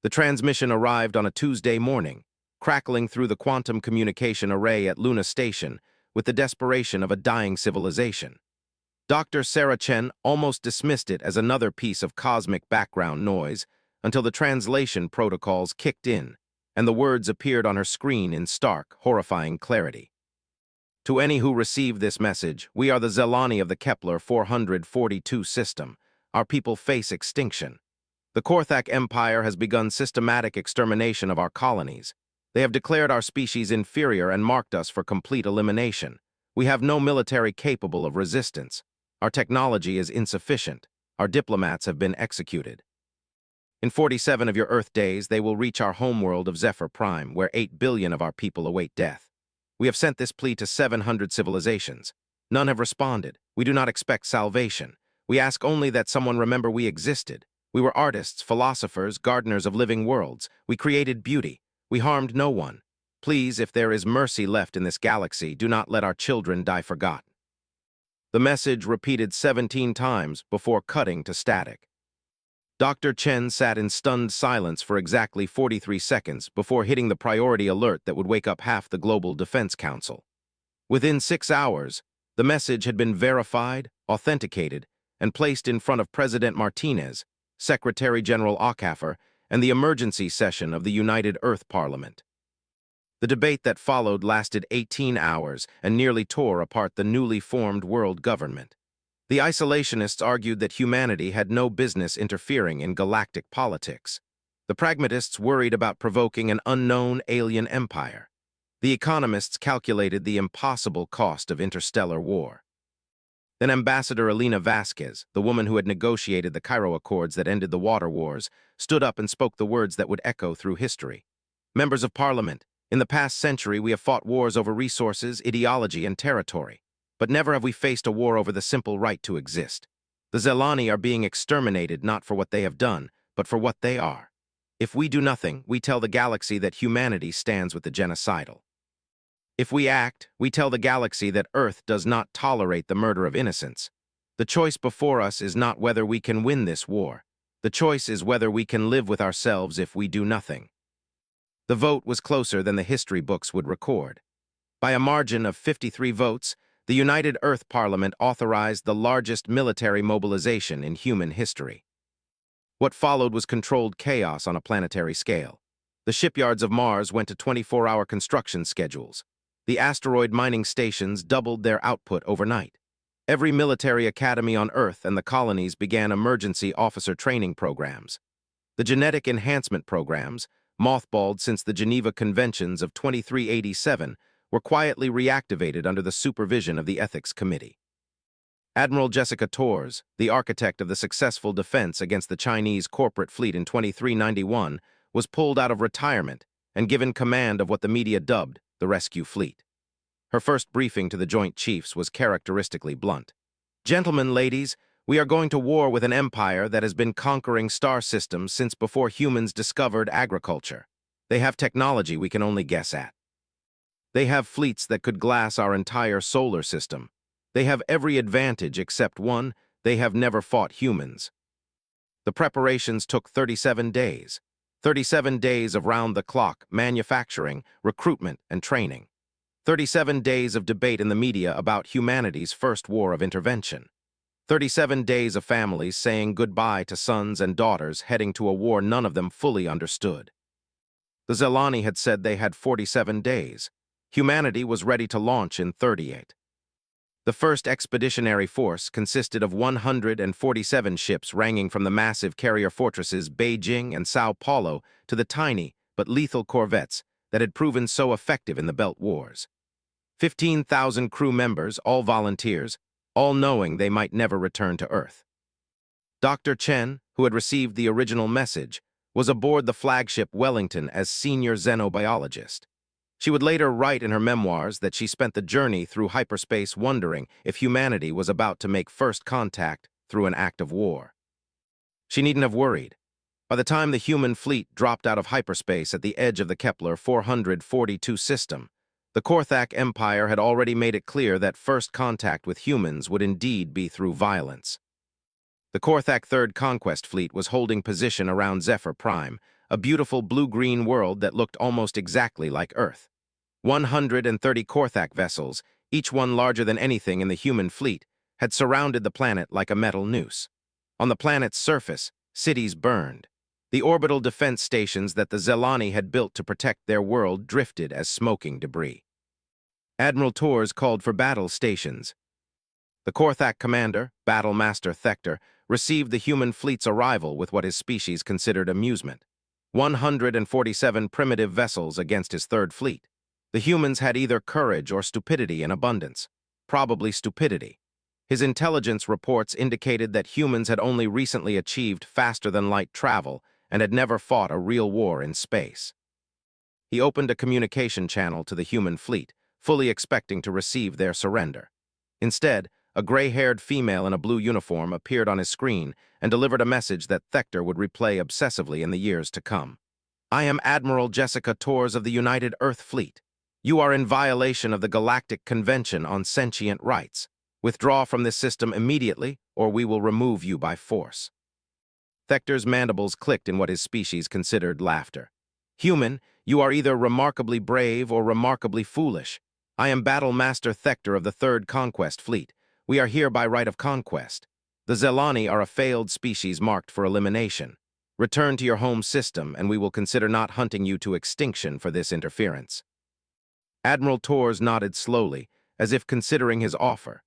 The transmission arrived on a Tuesday morning, crackling through the quantum communication array at Luna Station with the desperation of a dying civilization. Dr. Sarah Chen almost dismissed it as another piece of cosmic background noise until the translation protocols kicked in and the words appeared on her screen in stark, horrifying clarity. To any who receive this message, we are the Zelani of the Kepler 442 system. Our people face extinction. The Korthak Empire has begun systematic extermination of our colonies. They have declared our species inferior and marked us for complete elimination. We have no military capable of resistance. Our technology is insufficient. Our diplomats have been executed. In 47 of your Earth days, they will reach our homeworld of Zephyr Prime, where 8 billion of our people await death. We have sent this plea to 700 civilizations. None have responded. We do not expect salvation. We ask only that someone remember we existed. We were artists, philosophers, gardeners of living worlds. We created beauty. We harmed no one. Please, if there is mercy left in this galaxy, do not let our children die forgotten. The message repeated 17 times before cutting to static. Dr. Chen sat in stunned silence for exactly 43 seconds before hitting the priority alert that would wake up half the Global Defense Council. Within 6 hours, the message had been verified, authenticated, and placed in front of President Martinez, Secretary General Ockhaffer, and the emergency session of the United Earth Parliament. The debate that followed lasted 18 hours and nearly tore apart the newly formed world government. The isolationists argued that humanity had no business interfering in galactic politics. The pragmatists worried about provoking an unknown alien empire. The economists calculated the impossible cost of interstellar war. Then Ambassador Elena Vasquez, the woman who had negotiated the Cairo Accords that ended the water wars, stood up and spoke the words that would echo through history. Members of Parliament, in the past century we have fought wars over resources, ideology, and territory. But never have we faced a war over the simple right to exist. The Zelani are being exterminated not for what they have done, but for what they are. If we do nothing, we tell the galaxy that humanity stands with the genocidal. If we act, we tell the galaxy that Earth does not tolerate the murder of innocents. The choice before us is not whether we can win this war. The choice is whether we can live with ourselves if we do nothing. The vote was closer than the history books would record. By a margin of 53 votes, the United Earth Parliament authorized the largest military mobilization in human history. What followed was controlled chaos on a planetary scale. The shipyards of Mars went to 24-hour construction schedules. The asteroid mining stations doubled their output overnight. Every military academy on Earth and the colonies began emergency officer training programs. The genetic enhancement programs, mothballed since the Geneva Conventions of 2387, were quietly reactivated under the supervision of the Ethics Committee. Admiral Jessica Torres, the architect of the successful defense against the Chinese corporate fleet in 2391, was pulled out of retirement and given command of what the media dubbed the Rescue Fleet. Her first briefing to the Joint Chiefs was characteristically blunt. "Gentlemen, ladies, we are going to war with an empire that has been conquering star systems since before humans discovered agriculture. They have technology we can only guess at. They have fleets that could glass our entire solar system. They have every advantage except one: they have never fought humans." The preparations took 37 days. 37 days of round-the-clock manufacturing, recruitment, and training. 37 days of debate in the media about humanity's first war of intervention. 37 days of families saying goodbye to sons and daughters heading to a war none of them fully understood. The Zelani had said they had 47 days. Humanity was ready to launch in 38. The first expeditionary force consisted of 147 ships ranging from the massive carrier fortresses Beijing and Sao Paulo to the tiny but lethal corvettes that had proven so effective in the Belt Wars. 15,000 crew members, all volunteers, all knowing they might never return to Earth. Dr. Chen, who had received the original message, was aboard the flagship Wellington as senior xenobiologist. She would later write in her memoirs that she spent the journey through hyperspace wondering if humanity was about to make first contact through an act of war. She needn't have worried. By the time the human fleet dropped out of hyperspace at the edge of the Kepler 442 system, the Korthak Empire had already made it clear that first contact with humans would indeed be through violence. The Korthak Third Conquest Fleet was holding position around Zephyr Prime, a beautiful blue-green world that looked almost exactly like Earth. 130 Korthak vessels, each one larger than anything in the human fleet, had surrounded the planet like a metal noose. On the planet's surface, cities burned. The orbital defense stations that the Zelani had built to protect their world drifted as smoking debris. Admiral Tors called for battle stations. The Korthak commander, Battle Master Thector, received the human fleet's arrival with what his species considered amusement. 147 primitive vessels against his third fleet. The humans had either courage or stupidity in abundance. Probably stupidity. His intelligence reports indicated that humans had only recently achieved faster-than-light travel and had never fought a real war in space. He opened a communication channel to the human fleet, fully expecting to receive their surrender. Instead, a gray-haired female in a blue uniform appeared on his screen and delivered a message that Thector would replay obsessively in the years to come. "I am Admiral Jessica Tors of the United Earth Fleet. You are in violation of the Galactic Convention on Sentient Rights. Withdraw from this system immediately, or we will remove you by force." Thector's mandibles clicked in what his species considered laughter. "Human, you are either remarkably brave or remarkably foolish. I am Battle Master Thector of the Third Conquest Fleet. We are here by right of conquest. The Zelani are a failed species marked for elimination. Return to your home system, and we will consider not hunting you to extinction for this interference." Admiral Tors nodded slowly, as if considering his offer.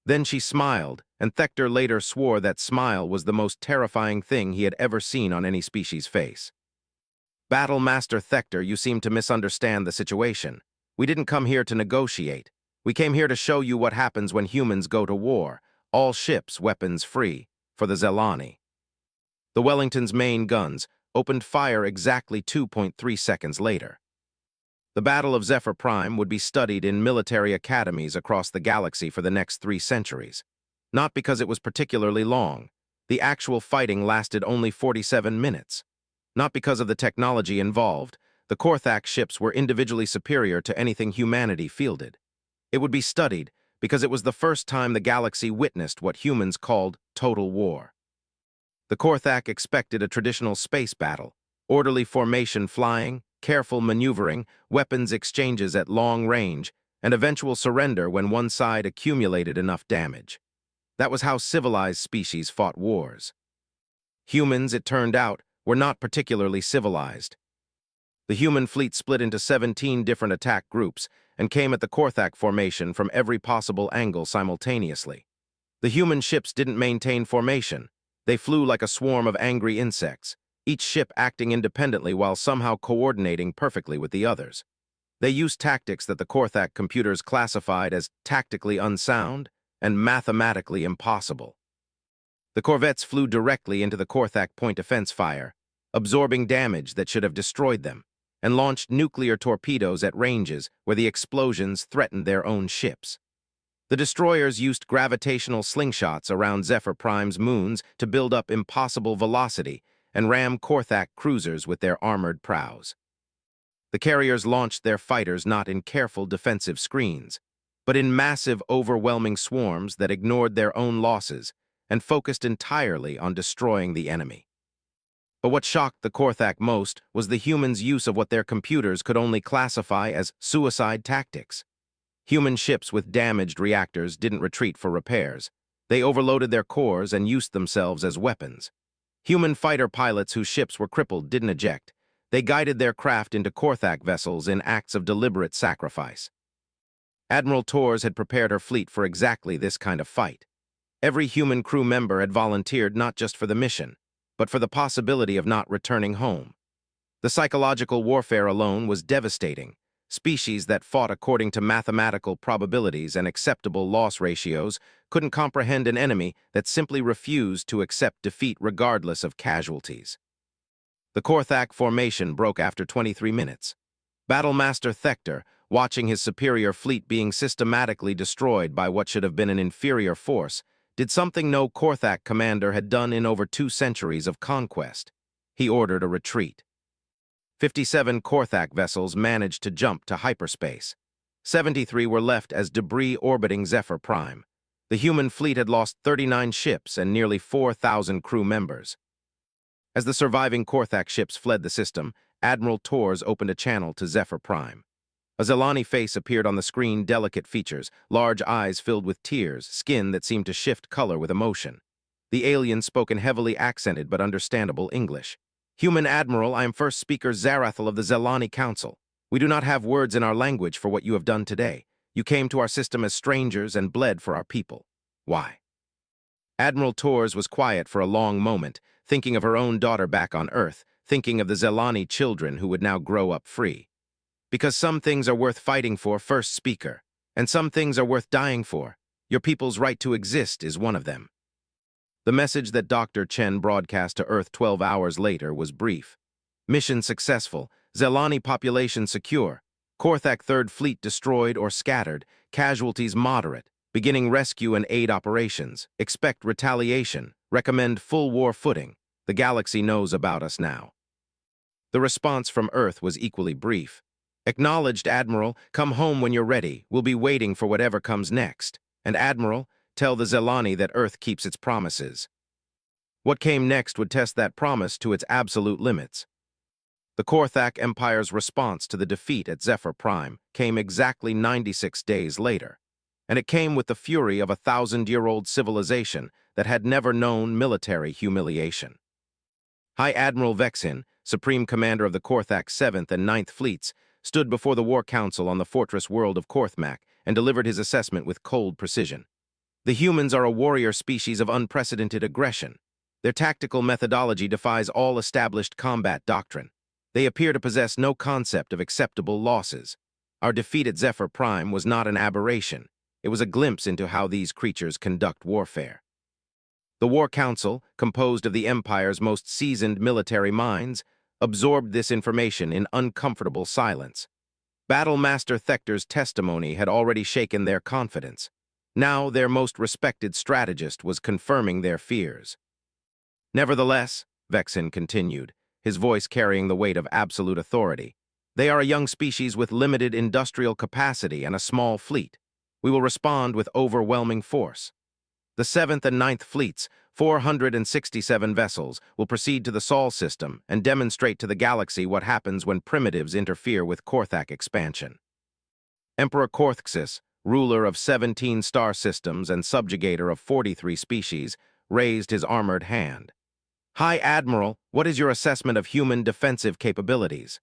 Then she smiled, and Thector later swore that smile was the most terrifying thing he had ever seen on any species' face. "Battle Master Thector, you seem to misunderstand the situation. We didn't come here to negotiate. We came here to show you what happens when humans go to war, all ships weapons free, for the Zelani." The Wellington's main guns opened fire exactly 2.3 seconds later. The Battle of Zephyr Prime would be studied in military academies across the galaxy for the next 3 centuries. Not because it was particularly long. The actual fighting lasted only 47 minutes. Not because of the technology involved. The Korthak ships were individually superior to anything humanity fielded. It would be studied because it was the first time the galaxy witnessed what humans called total war. The Korthak expected a traditional space battle, orderly formation flying, careful maneuvering, weapons exchanges at long range, and eventual surrender when one side accumulated enough damage. That was how civilized species fought wars. Humans, it turned out, were not particularly civilized. The human fleet split into 17 different attack groups and came at the Korthak formation from every possible angle simultaneously. The human ships didn't maintain formation. They flew like a swarm of angry insects, each ship acting independently while somehow coordinating perfectly with the others. They used tactics that the Korthak computers classified as tactically unsound and mathematically impossible. The corvettes flew directly into the Korthak point defense fire, absorbing damage that should have destroyed them, and launched nuclear torpedoes at ranges where the explosions threatened their own ships. The destroyers used gravitational slingshots around Zephyr Prime's moons to build up impossible velocity and ram Korthak cruisers with their armored prows. The carriers launched their fighters not in careful defensive screens, but in massive, overwhelming swarms that ignored their own losses and focused entirely on destroying the enemy. But what shocked the Korthak most was the humans' use of what their computers could only classify as suicide tactics. Human ships with damaged reactors didn't retreat for repairs. They overloaded their cores and used themselves as weapons. Human fighter pilots whose ships were crippled didn't eject. They guided their craft into Korthak vessels in acts of deliberate sacrifice. Admiral Tors had prepared her fleet for exactly this kind of fight. Every human crew member had volunteered not just for the mission, but for the possibility of not returning home. The psychological warfare alone was devastating. Species that fought according to mathematical probabilities and acceptable loss ratios couldn't comprehend an enemy that simply refused to accept defeat regardless of casualties. The Korthak formation broke after 23 minutes. Battlemaster Thector, watching his superior fleet being systematically destroyed by what should have been an inferior force, did something no Korthak commander had done in over 2 centuries of conquest. He ordered a retreat. 57 Korthak vessels managed to jump to hyperspace. 73 were left as debris orbiting Zephyr Prime. The human fleet had lost 39 ships and nearly 4,000 crew members. As the surviving Korthak ships fled the system, Admiral Tors opened a channel to Zephyr Prime. A Zelani face appeared on the screen, delicate features, large eyes filled with tears, skin that seemed to shift color with emotion. The alien spoke in heavily accented but understandable English. "Human Admiral, I am first speaker Zarathil of the Zelani Council. We do not have words in our language for what you have done today. You came to our system as strangers and bled for our people. Why?" Admiral Tors was quiet for a long moment, thinking of her own daughter back on Earth, thinking of the Zelani children who would now grow up free. "Because some things are worth fighting for, first speaker, and some things are worth dying for. Your people's right to exist is one of them." The message that Dr. Chen broadcast to Earth 12 hours later was brief. Mission successful, Zelani population secure, Korthak Third Fleet destroyed or scattered, casualties moderate, beginning rescue and aid operations, expect retaliation, recommend full war footing, the galaxy knows about us now. The response from Earth was equally brief. "Acknowledged, Admiral, come home when you're ready, we'll be waiting for whatever comes next. And Admiral, tell the Zelani that Earth keeps its promises." What came next would test that promise to its absolute limits. The Korthak Empire's response to the defeat at Zephyr Prime came exactly 96 days later, and it came with the fury of a 1,000-year-old civilization that had never known military humiliation. High Admiral Vexin, Supreme Commander of the Korthak 7th and 9th Fleets, stood before the War Council on the fortress world of Korthmak and delivered his assessment with cold precision. The humans are a warrior species of unprecedented aggression. Their tactical methodology defies all established combat doctrine. They appear to possess no concept of acceptable losses. Our defeat at Zephyr Prime was not an aberration. It was a glimpse into how these creatures conduct warfare. The War Council, composed of the Empire's most seasoned military minds, absorbed this information in uncomfortable silence. Battle Master Thector's testimony had already shaken their confidence. Now their most respected strategist was confirming their fears. "Nevertheless," Vexin continued, his voice carrying the weight of absolute authority, "they are a young species with limited industrial capacity and a small fleet. We will respond with overwhelming force. The 7th and 9th Fleets, 467 vessels, will proceed to the Sol system and demonstrate to the galaxy what happens when primitives interfere with Korthak expansion." Emperor Korthxis, ruler of 17 star systems and subjugator of 43 species, raised his armored hand. "High Admiral, what is your assessment of human defensive capabilities?"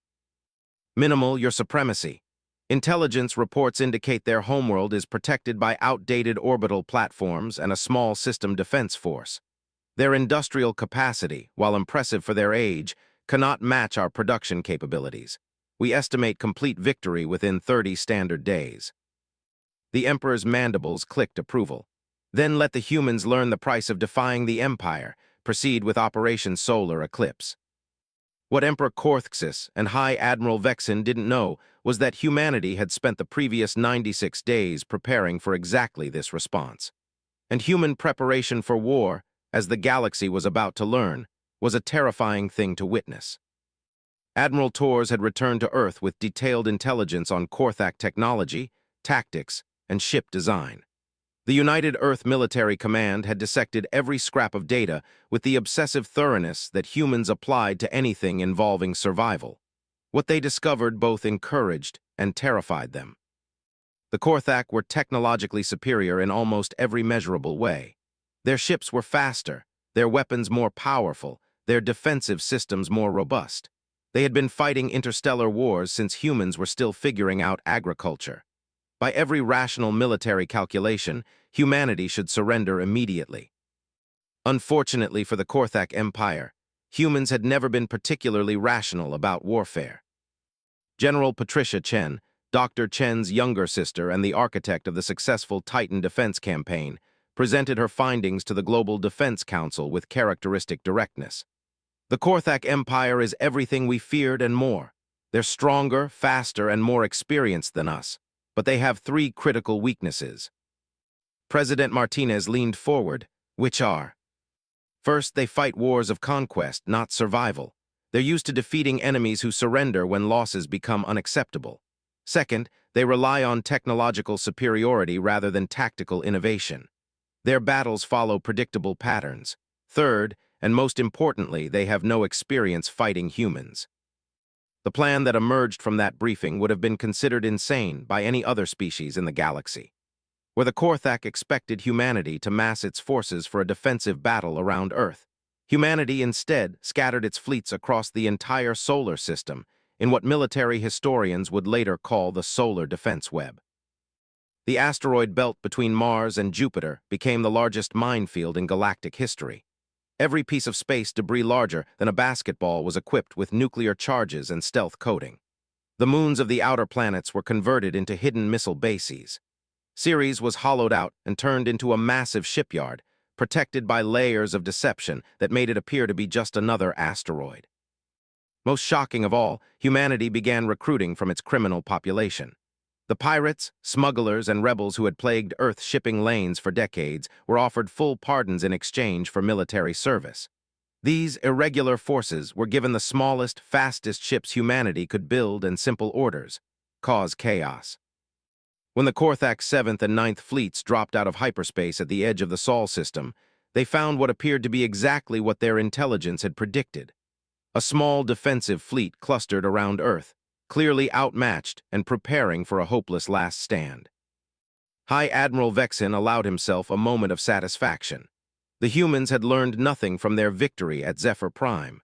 "Minimal, Your Supremacy. Intelligence reports indicate their homeworld is protected by outdated orbital platforms and a small system defense force. Their industrial capacity, while impressive for their age, cannot match our production capabilities. We estimate complete victory within 30 standard days." The Emperor's mandibles clicked approval. "Then let the humans learn the price of defying the Empire. Proceed with Operation Solar Eclipse." What Emperor Korthxis and High Admiral Vexin didn't know was that humanity had spent the previous 96 days preparing for exactly this response. And human preparation for war, as the galaxy was about to learn, was a terrifying thing to witness. Admiral Tors had returned to Earth with detailed intelligence on Korthak technology, tactics, and ship design. The United Earth Military Command had dissected every scrap of data with the obsessive thoroughness that humans applied to anything involving survival. What they discovered both encouraged and terrified them. The Korthak were technologically superior in almost every measurable way. Their ships were faster, their weapons more powerful, their defensive systems more robust. They had been fighting interstellar wars since humans were still figuring out agriculture. By every rational military calculation, humanity should surrender immediately. Unfortunately for the Korthak Empire, humans had never been particularly rational about warfare. General Patricia Chen, Dr. Chen's younger sister and the architect of the successful Titan defense campaign, presented her findings to the Global Defense Council with characteristic directness. "The Korthak Empire is everything we feared and more. They're stronger, faster, and more experienced than us. But they have 3 critical weaknesses." President Martinez leaned forward, which are: First, they fight wars of conquest, not survival. They're used to defeating enemies who surrender when losses become unacceptable. Second, they rely on technological superiority rather than tactical innovation. Their battles follow predictable patterns. Third, and most importantly, they have no experience fighting humans. The plan that emerged from that briefing would have been considered insane by any other species in the galaxy, where the Korthak expected humanity to mass its forces for a defensive battle around Earth. Humanity instead scattered its fleets across the entire solar system in what military historians would later call the solar defense web. The asteroid belt between Mars and Jupiter became the largest minefield in galactic history. Every piece of space debris larger than a basketball was equipped with nuclear charges and stealth coating. The moons of the outer planets were converted into hidden missile bases. Ceres was hollowed out and turned into a massive shipyard, protected by layers of deception that made it appear to be just another asteroid. Most shocking of all, humanity began recruiting from its criminal population. The pirates, smugglers, and rebels who had plagued Earth's shipping lanes for decades were offered full pardons in exchange for military service. These irregular forces were given the smallest, fastest ships humanity could build in simple orders, cause chaos. When the Korthak's 7th and 9th fleets dropped out of hyperspace at the edge of the Sol system, they found what appeared to be exactly what their intelligence had predicted. A small defensive fleet clustered around Earth, clearly outmatched and preparing for a hopeless last stand. High Admiral Vexen allowed himself a moment of satisfaction. The humans had learned nothing from their victory at Zephyr Prime.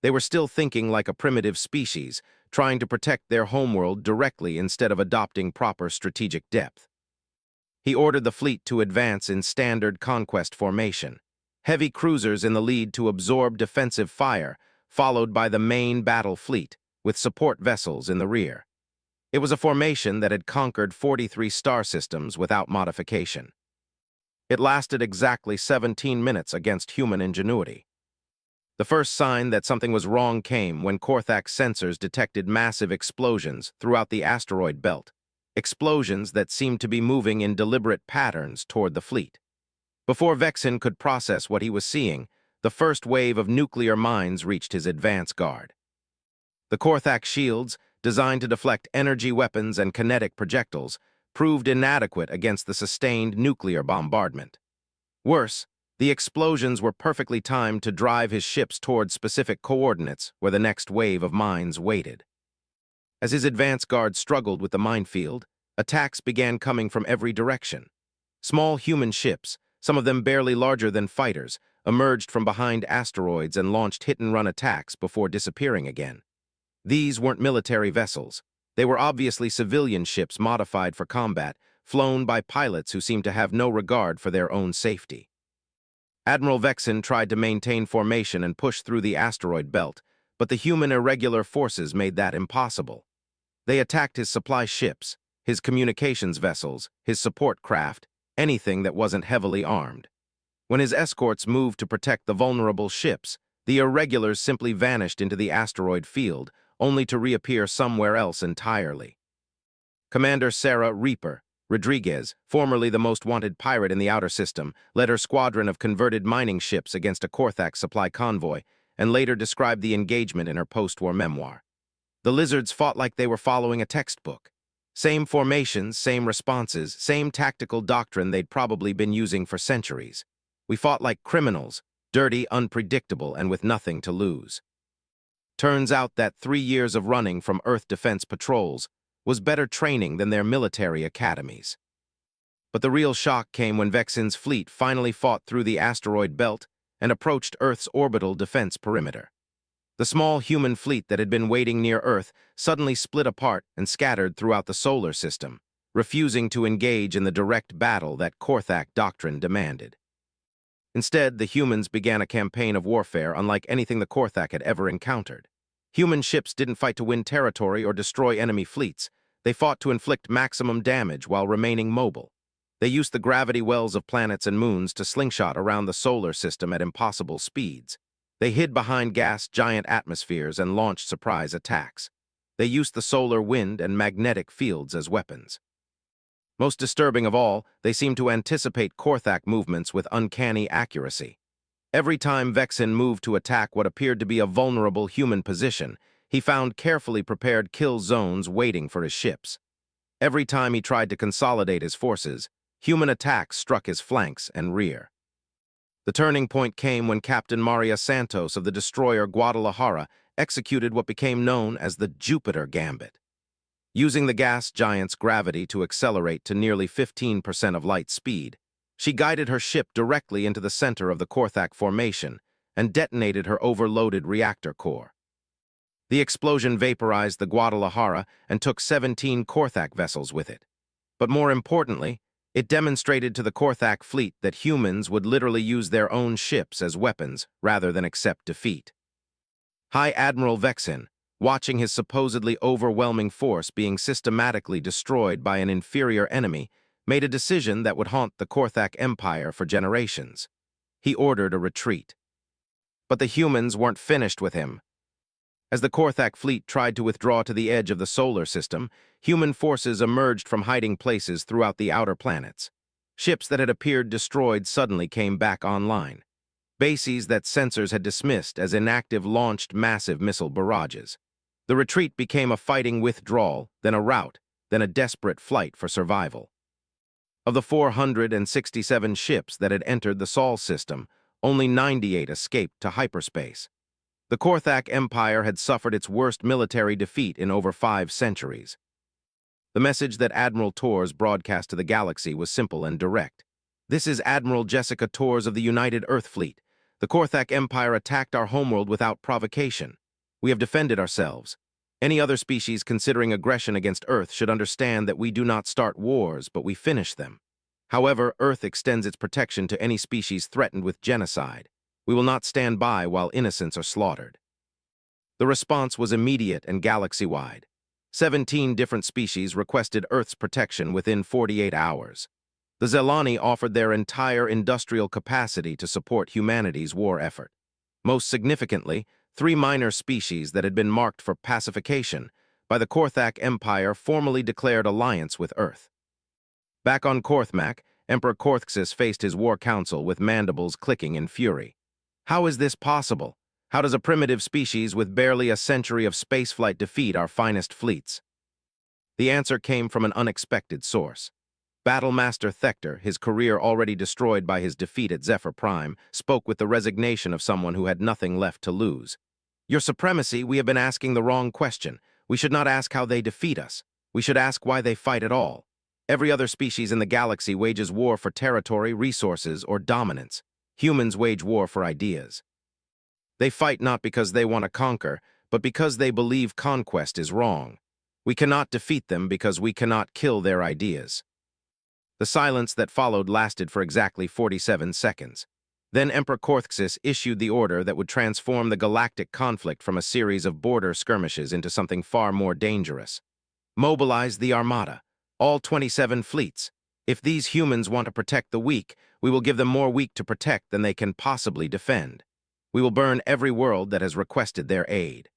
They were still thinking like a primitive species, trying to protect their homeworld directly instead of adopting proper strategic depth. He ordered the fleet to advance in standard conquest formation, heavy cruisers in the lead to absorb defensive fire, followed by the main battle fleet, with support vessels in the rear. It was a formation that had conquered 43 star systems without modification. It lasted exactly 17 minutes against human ingenuity. The first sign that something was wrong came when Korthak's sensors detected massive explosions throughout the asteroid belt, explosions that seemed to be moving in deliberate patterns toward the fleet. Before Vexen could process what he was seeing, the first wave of nuclear mines reached his advance guard. The Korthak shields, designed to deflect energy weapons and kinetic projectiles, proved inadequate against the sustained nuclear bombardment. Worse, the explosions were perfectly timed to drive his ships toward specific coordinates where the next wave of mines waited. As his advance guard struggled with the minefield, attacks began coming from every direction. Small human ships, some of them barely larger than fighters, emerged from behind asteroids and launched hit-and-run attacks before disappearing again. These weren't military vessels. They were obviously civilian ships modified for combat, flown by pilots who seemed to have no regard for their own safety. Admiral Vexen tried to maintain formation and push through the asteroid belt, but the human irregular forces made that impossible. They attacked his supply ships, his communications vessels, his support craft, anything that wasn't heavily armed. When his escorts moved to protect the vulnerable ships, the irregulars simply vanished into the asteroid field, only to reappear somewhere else entirely. Commander Sarah Reaper Rodriguez, formerly the most wanted pirate in the outer system, led her squadron of converted mining ships against a Korthak supply convoy, and later described the engagement in her post-war memoir. The lizards fought like they were following a textbook. Same formations, same responses, same tactical doctrine they'd probably been using for centuries. We fought like criminals, dirty, unpredictable, and with nothing to lose. Turns out that 3 years of running from Earth defense patrols was better training than their military academies. But the real shock came when Vexen's fleet finally fought through the asteroid belt and approached Earth's orbital defense perimeter. The small human fleet that had been waiting near Earth suddenly split apart and scattered throughout the solar system, refusing to engage in the direct battle that Korthak doctrine demanded. Instead, the humans began a campaign of warfare unlike anything the Korthak had ever encountered. Human ships didn't fight to win territory or destroy enemy fleets. They fought to inflict maximum damage while remaining mobile. They used the gravity wells of planets and moons to slingshot around the solar system at impossible speeds. They hid behind gas-giant atmospheres and launched surprise attacks. They used the solar wind and magnetic fields as weapons. Most disturbing of all, they seemed to anticipate Korthak movements with uncanny accuracy. Every time Vexen moved to attack what appeared to be a vulnerable human position, he found carefully prepared kill zones waiting for his ships. Every time he tried to consolidate his forces, human attacks struck his flanks and rear. The turning point came when Captain Maria Santos of the destroyer Guadalajara executed what became known as the Jupiter Gambit. Using the gas giant's gravity to accelerate to nearly 15% of light speed, she guided her ship directly into the center of the Korthak Formation and detonated her overloaded reactor core. The explosion vaporized the Guadalajara and took 17 Korthak vessels with it. But more importantly, it demonstrated to the Korthak fleet that humans would literally use their own ships as weapons rather than accept defeat. High Admiral Vexin, watching his supposedly overwhelming force being systematically destroyed by an inferior enemy, made a decision that would haunt the Korthak Empire for generations. He ordered a retreat. But the humans weren't finished with him. As the Korthak fleet tried to withdraw to the edge of the solar system, human forces emerged from hiding places throughout the outer planets. Ships that had appeared destroyed suddenly came back online. Bases that sensors had dismissed as inactive launched massive missile barrages. The retreat became a fighting withdrawal, then a rout, then a desperate flight for survival. Of the 467 ships that had entered the Sol system, only 98 escaped to hyperspace. The Korthak Empire had suffered its worst military defeat in over 5 centuries. The message that Admiral Torres broadcast to the galaxy was simple and direct. This is Admiral Jessica Torres of the United Earth Fleet. The Korthak Empire attacked our homeworld without provocation. We have defended ourselves. Any other species considering aggression against Earth should understand that we do not start wars, but we finish them. However, Earth extends its protection to any species threatened with genocide. We will not stand by while innocents are slaughtered. The response was immediate and galaxy-wide. 17 different species requested Earth's protection within 48 hours. The Zelani offered their entire industrial capacity to support humanity's war effort. Most significantly, 3 minor species that had been marked for pacification by the Korthak Empire formally declared alliance with Earth. Back on Korthmak, Emperor Korthxus faced his war council with mandibles clicking in fury. How is this possible? How does a primitive species with barely a century of spaceflight defeat our finest fleets? The answer came from an unexpected source. Battlemaster Thector, his career already destroyed by his defeat at Zephyr Prime, spoke with the resignation of someone who had nothing left to lose. Your Supremacy, we have been asking the wrong question. We should not ask how they defeat us. We should ask why they fight at all. Every other species in the galaxy wages war for territory, resources, or dominance. Humans wage war for ideas. They fight not because they want to conquer, but because they believe conquest is wrong. We cannot defeat them because we cannot kill their ideas. The silence that followed lasted for exactly 47 seconds. Then Emperor Korthxus issued the order that would transform the galactic conflict from a series of border skirmishes into something far more dangerous. Mobilize the Armada, all 27 fleets. If these humans want to protect the weak, we will give them more weak to protect than they can possibly defend. We will burn every world that has requested their aid.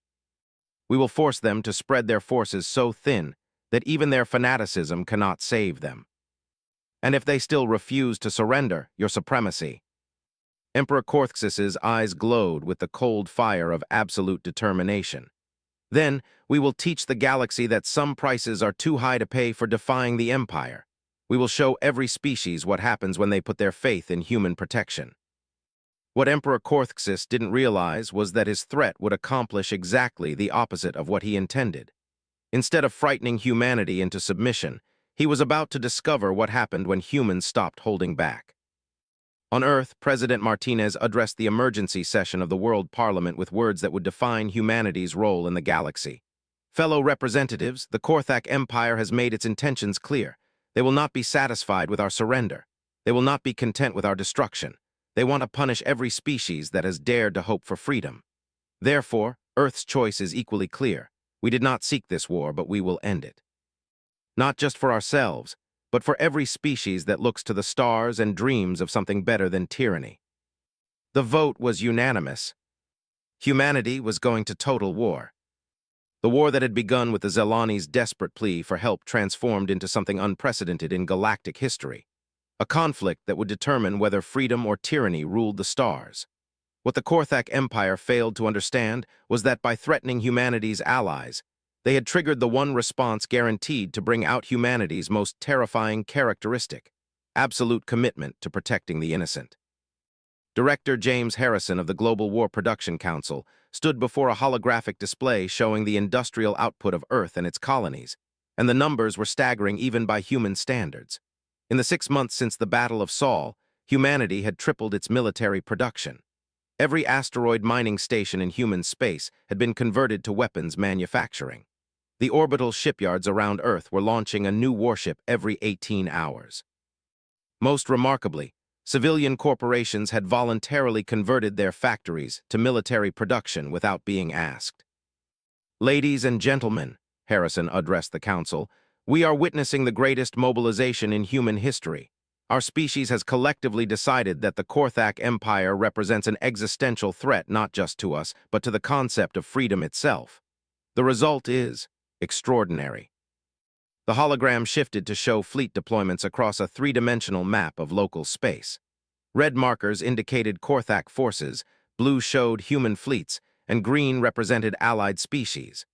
We will force them to spread their forces so thin that even their fanaticism cannot save them. And if they still refuse to surrender, Your Supremacy. Emperor Korthxus's eyes glowed with the cold fire of absolute determination. Then, we will teach the galaxy that some prices are too high to pay for defying the Empire. We will show every species what happens when they put their faith in human protection. What Emperor Korthxus didn't realize was that his threat would accomplish exactly the opposite of what he intended. Instead of frightening humanity into submission, he was about to discover what happened when humans stopped holding back. On Earth, President Martinez addressed the emergency session of the World Parliament with words that would define humanity's role in the galaxy. Fellow representatives, the Korthak Empire has made its intentions clear. They will not be satisfied with our surrender. They will not be content with our destruction. They want to punish every species that has dared to hope for freedom. Therefore, Earth's choice is equally clear. We did not seek this war, but we will end it. Not just for ourselves, but for every species that looks to the stars and dreams of something better than tyranny. The vote was unanimous. Humanity was going to total war. The war that had begun with the Zelani's desperate plea for help transformed into something unprecedented in galactic history. A conflict that would determine whether freedom or tyranny ruled the stars. What the Korthak Empire failed to understand was that by threatening humanity's allies, they had triggered the one response guaranteed to bring out humanity's most terrifying characteristic: absolute commitment to protecting the innocent. Director James Harrison of the Global War Production Council stood before a holographic display showing the industrial output of Earth and its colonies, and the numbers were staggering even by human standards. In the 6 months since the Battle of Saul, humanity had tripled its military production. Every asteroid mining station in human space had been converted to weapons manufacturing. The orbital shipyards around Earth were launching a new warship every 18 hours. Most remarkably, civilian corporations had voluntarily converted their factories to military production without being asked. Ladies and gentlemen, Harrison addressed the council, we are witnessing the greatest mobilization in human history. Our species has collectively decided that the Korthak Empire represents an existential threat not just to us, but to the concept of freedom itself. The result is extraordinary. The hologram shifted to show fleet deployments across a three-dimensional map of local space. Red markers indicated Korthak forces, blue showed human fleets, and green represented allied species.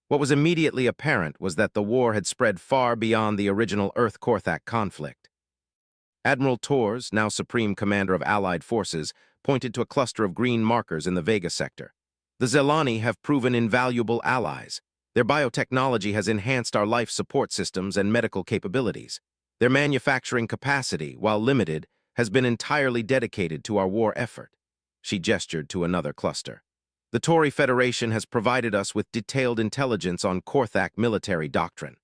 What was immediately apparent was that the war had spread far beyond the original Earth-Korthak conflict. Admiral Torres, now Supreme Commander of Allied Forces, pointed to a cluster of green markers in the Vega sector. The Zelani have proven invaluable allies. Their biotechnology has enhanced our life support systems and medical capabilities. Their manufacturing capacity, while limited, has been entirely dedicated to our war effort. She gestured to another cluster. The Tory Federation has provided us with detailed intelligence on Korthak military doctrine.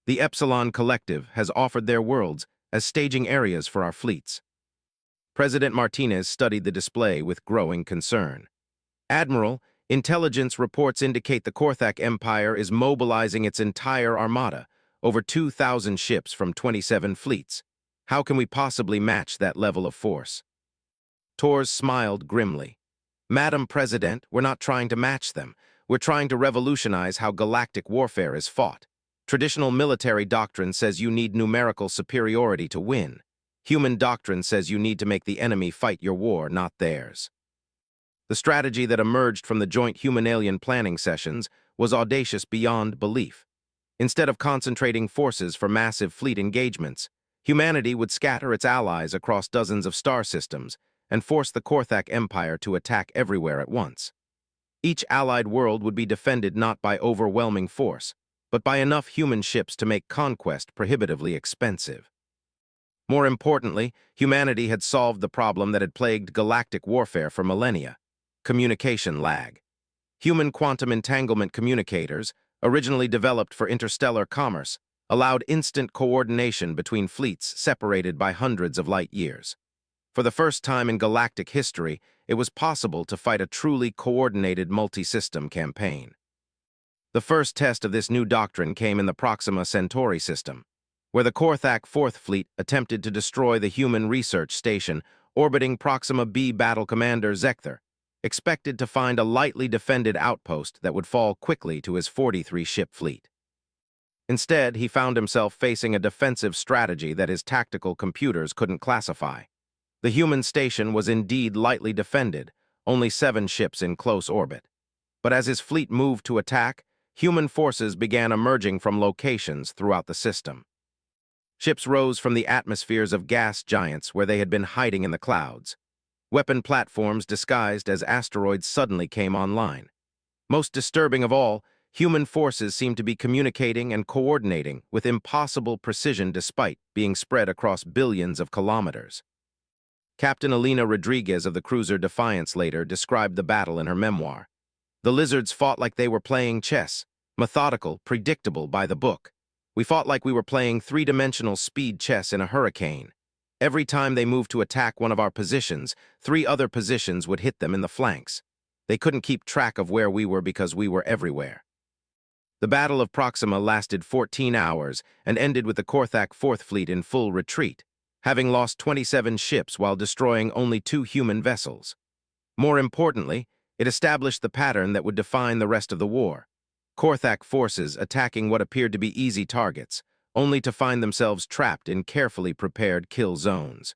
The Epsilon Collective has offered their worlds as staging areas for our fleets. President Martinez studied the display with growing concern. Admiral, intelligence reports indicate the Korthak Empire is mobilizing its entire armada, over 2,000 ships from 27 fleets. How can we possibly match that level of force? Torres smiled grimly. Madam President, we're not trying to match them. We're trying to revolutionize how galactic warfare is fought. Traditional military doctrine says you need numerical superiority to win. Human doctrine says you need to make the enemy fight your war, not theirs. The strategy that emerged from the joint human-alien planning sessions was audacious beyond belief. Instead of concentrating forces for massive fleet engagements, humanity would scatter its allies across dozens of star systems and force the Korthak Empire to attack everywhere at once. Each allied world would be defended not by overwhelming force, but by enough human ships to make conquest prohibitively expensive. More importantly, humanity had solved the problem that had plagued galactic warfare for millennia: communication lag. Human quantum entanglement communicators, originally developed for interstellar commerce, allowed instant coordination between fleets separated by hundreds of light years. For the first time in galactic history, it was possible to fight a truly coordinated multi-system campaign. The first test of this new doctrine came in the Proxima Centauri system, where the Korthak Fourth Fleet attempted to destroy the human research station orbiting Proxima B Battle Commander Zekther, expected to find a lightly defended outpost that would fall quickly to his 43-ship fleet. Instead, he found himself facing a defensive strategy that his tactical computers couldn't classify. The human station was indeed lightly defended, only 7 ships in close orbit. But as his fleet moved to attack, human forces began emerging from locations throughout the system. Ships rose from the atmospheres of gas giants where they had been hiding in the clouds. Weapon platforms disguised as asteroids suddenly came online. Most disturbing of all, human forces seemed to be communicating and coordinating with impossible precision despite being spread across billions of kilometers. Captain Elena Rodriguez of the cruiser Defiance later described the battle in her memoir. The lizards fought like they were playing chess, methodical, predictable by the book. We fought like we were playing three-dimensional speed chess in a hurricane. Every time they moved to attack one of our positions, 3 other positions would hit them in the flanks. They couldn't keep track of where we were because we were everywhere. The Battle of Proxima lasted 14 hours and ended with the Korthak Fourth Fleet in full retreat, having lost 27 ships while destroying only 2 human vessels. More importantly, it established the pattern that would define the rest of the war: Korthak forces attacking what appeared to be easy targets, only to find themselves trapped in carefully prepared kill zones.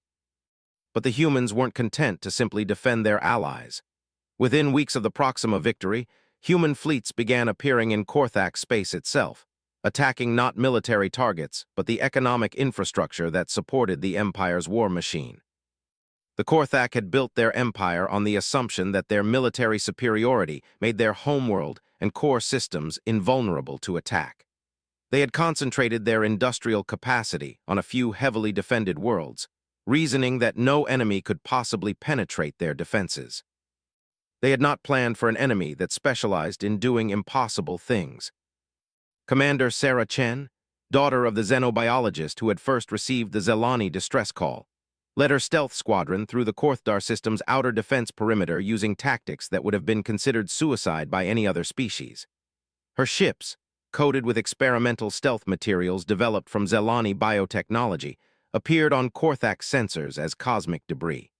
But the humans weren't content to simply defend their allies. Within weeks of the Proxima victory, human fleets began appearing in Korthak space itself, attacking not military targets, but the economic infrastructure that supported the Empire's war machine. The Korthak had built their empire on the assumption that their military superiority made their homeworld and core systems invulnerable to attack. They had concentrated their industrial capacity on a few heavily defended worlds, reasoning that no enemy could possibly penetrate their defenses. They had not planned for an enemy that specialized in doing impossible things. Commander Sarah Chen, daughter of the xenobiologist who had first received the Zelani distress call, led her stealth squadron through the Korthdar system's outer defense perimeter using tactics that would have been considered suicide by any other species. Her ships, coated with experimental stealth materials developed from Zelani biotechnology, appeared on Korthak sensors as cosmic debris.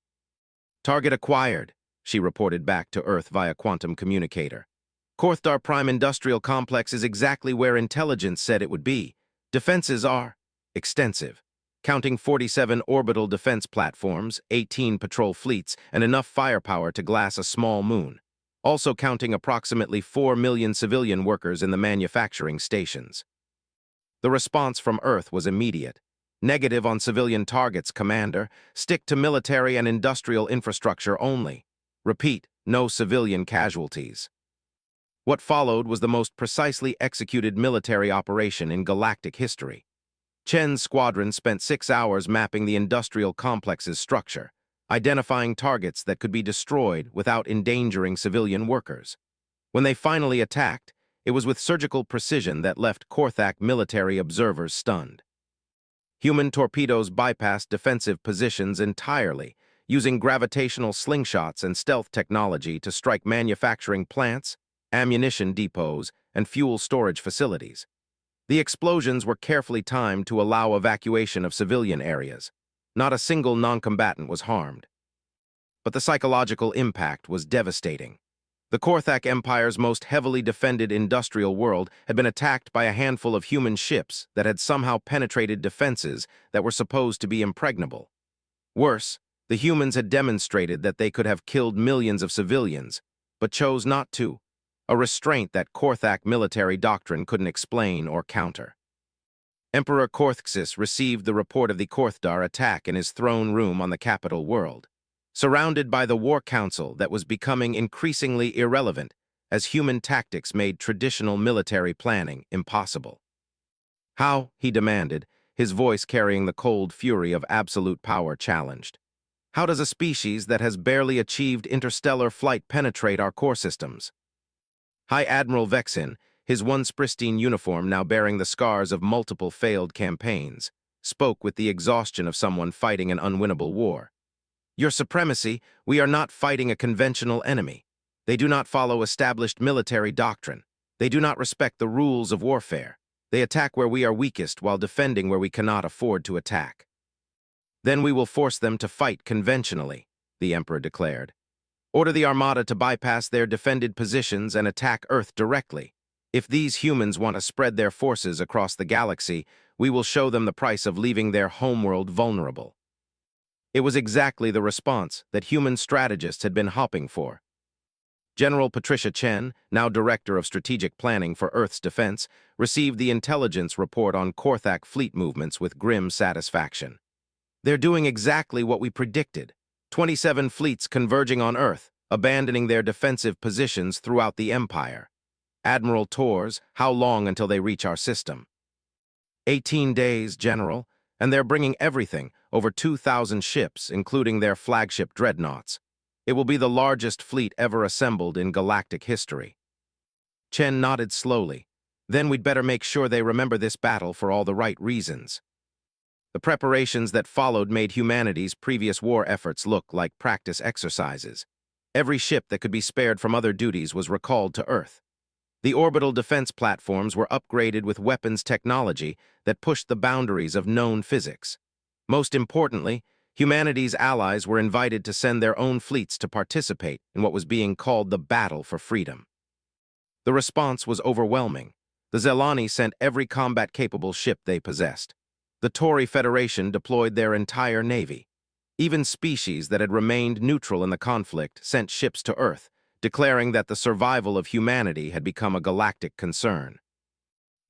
"Target acquired," she reported back to Earth via quantum communicator. "Korthdar Prime Industrial Complex is exactly where intelligence said it would be. Defenses are extensive, counting 47 orbital defense platforms, 18 patrol fleets, and enough firepower to glass a small moon, also counting approximately 4 million civilian workers in the manufacturing stations." The response from Earth was immediate. "Negative on civilian targets, Commander. Stick to military and industrial infrastructure only. Repeat, no civilian casualties." What followed was the most precisely executed military operation in galactic history. Chen's squadron spent 6 hours mapping the industrial complex's structure, identifying targets that could be destroyed without endangering civilian workers. When they finally attacked, it was with surgical precision that left Korthak military observers stunned. Human torpedoes bypassed defensive positions entirely, using gravitational slingshots and stealth technology to strike manufacturing plants, ammunition depots, and fuel storage facilities. The explosions were carefully timed to allow evacuation of civilian areas. Not a single non-combatant was harmed. But the psychological impact was devastating. The Korthak Empire's most heavily defended industrial world had been attacked by a handful of human ships that had somehow penetrated defenses that were supposed to be impregnable. Worse, the humans had demonstrated that they could have killed millions of civilians, but chose not to, a restraint that Korthak military doctrine couldn't explain or counter. Emperor Korthxis received the report of the Korthdar attack in his throne room on the capital world, surrounded by the war council that was becoming increasingly irrelevant as human tactics made traditional military planning impossible. "How," he demanded, his voice carrying the cold fury of absolute power challenged. "How does a species that has barely achieved interstellar flight penetrate our core systems?" High Admiral Vexin, his once pristine uniform now bearing the scars of multiple failed campaigns, spoke with the exhaustion of someone fighting an unwinnable war. "Your Supremacy, we are not fighting a conventional enemy. They do not follow established military doctrine. They do not respect the rules of warfare. They attack where we are weakest while defending where we cannot afford to attack." "Then we will force them to fight conventionally," the Emperor declared. "Order the Armada to bypass their defended positions and attack Earth directly. If these humans want to spread their forces across the galaxy, we will show them the price of leaving their homeworld vulnerable." It was exactly the response that human strategists had been hoping for. General Patricia Chen, now Director of Strategic Planning for Earth's Defense, received the intelligence report on Korthak fleet movements with grim satisfaction. "They're doing exactly what we predicted. 27 fleets converging on Earth, abandoning their defensive positions throughout the Empire. Admiral Torres, how long until they reach our system?" 18 days, General, and they're bringing everything, over 2,000 ships, including their flagship dreadnoughts. It will be the largest fleet ever assembled in galactic history. Chen nodded slowly. "Then we'd better make sure they remember this battle for all the right reasons." The preparations that followed made humanity's previous war efforts look like practice exercises. Every ship that could be spared from other duties was recalled to Earth. The orbital defense platforms were upgraded with weapons technology that pushed the boundaries of known physics. Most importantly, humanity's allies were invited to send their own fleets to participate in what was being called the battle for freedom. The response was overwhelming. The Zelani sent every combat-capable ship they possessed. The Tory Federation deployed their entire navy. Even species that had remained neutral in the conflict sent ships to Earth, declaring that the survival of humanity had become a galactic concern.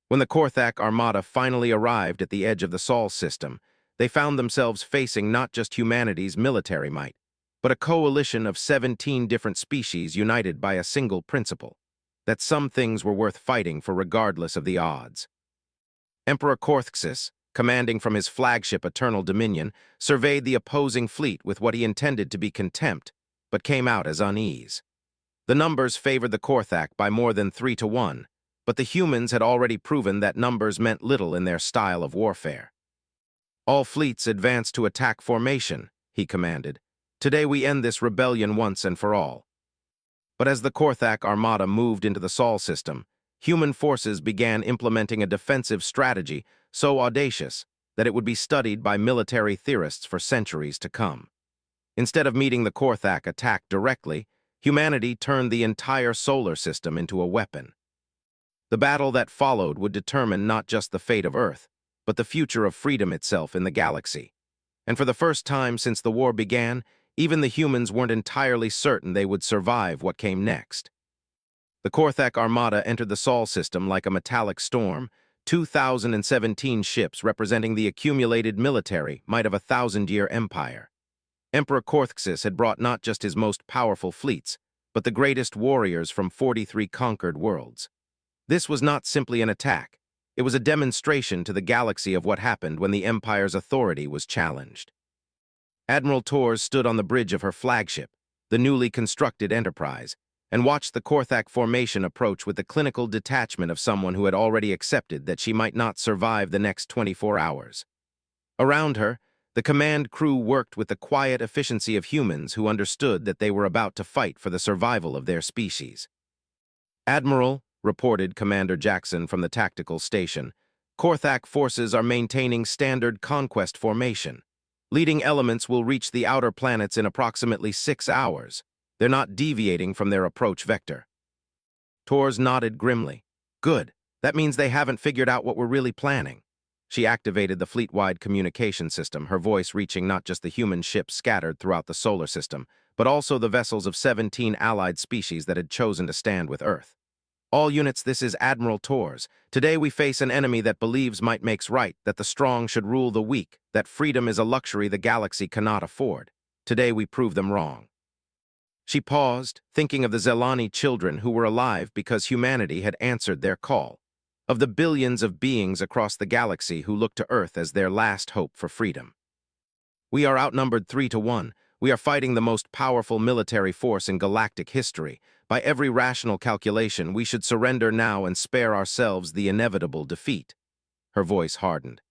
When the Korthak Armada finally arrived at the edge of the Sol system, they found themselves facing not just humanity's military might, but a coalition of 17 different species united by a single principle, that some things were worth fighting for regardless of the odds. Emperor Korthxus, commanding from his flagship Eternal Dominion, surveyed the opposing fleet with what he intended to be contempt, but came out as unease. The numbers favored the Korthak by more than 3-1, but the humans had already proven that numbers meant little in their style of warfare. "All fleets advance to attack formation," he commanded. "Today we end this rebellion once and for all." But as the Korthak armada moved into the Sol system, human forces began implementing a defensive strategy so audacious that it would be studied by military theorists for centuries to come. Instead of meeting the Korthak attack directly, humanity turned the entire solar system into a weapon. The battle that followed would determine not just the fate of Earth, but the future of freedom itself in the galaxy. And for the first time since the war began, even the humans weren't entirely certain they would survive what came next. The Korthak armada entered the Sol system like a metallic storm, 2,017 ships representing the accumulated military might of a 1,000-year empire. Emperor Korthxus had brought not just his most powerful fleets, but the greatest warriors from 43 conquered worlds. This was not simply an attack. It was a demonstration to the galaxy of what happened when the Empire's authority was challenged. Admiral Tors stood on the bridge of her flagship, the newly constructed Enterprise, and watched the Korthak formation approach with the clinical detachment of someone who had already accepted that she might not survive the next 24 hours. Around her, the command crew worked with the quiet efficiency of humans who understood that they were about to fight for the survival of their species. "Admiral," reported Commander Jackson from the tactical station, "Korthak forces are maintaining standard conquest formation. Leading elements will reach the outer planets in approximately 6 hours. They're not deviating from their approach vector." Tors nodded grimly. "Good. That means they haven't figured out what we're really planning." She activated the fleet-wide communication system, her voice reaching not just the human ships scattered throughout the solar system, but also the vessels of 17 allied species that had chosen to stand with Earth. "All units, this is Admiral Tors. Today we face an enemy that believes might makes right, that the strong should rule the weak, that freedom is a luxury the galaxy cannot afford. Today we prove them wrong." She paused, thinking of the Zelani children who were alive because humanity had answered their call, of the billions of beings across the galaxy who looked to Earth as their last hope for freedom. "We are outnumbered 3-1. We are fighting the most powerful military force in galactic history. By every rational calculation, we should surrender now and spare ourselves the inevitable defeat." Her voice hardened.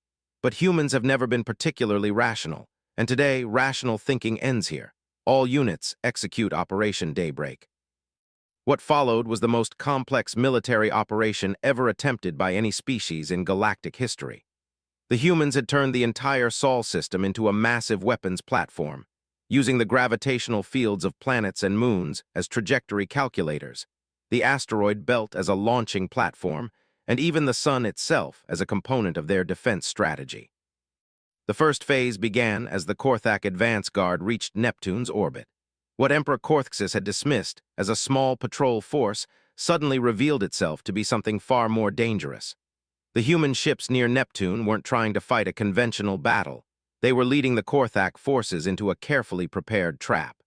"But humans have never been particularly rational, and today rational thinking ends here. All units execute Operation Daybreak." What followed was the most complex military operation ever attempted by any species in galactic history. The humans had turned the entire Sol system into a massive weapons platform, using the gravitational fields of planets and moons as trajectory calculators, the asteroid belt as a launching platform, and even the sun itself as a component of their defense strategy. The first phase began as the Korthak advance guard reached Neptune's orbit. What Emperor Korthxus had dismissed as a small patrol force suddenly revealed itself to be something far more dangerous. The human ships near Neptune weren't trying to fight a conventional battle. They were leading the Korthak forces into a carefully prepared trap.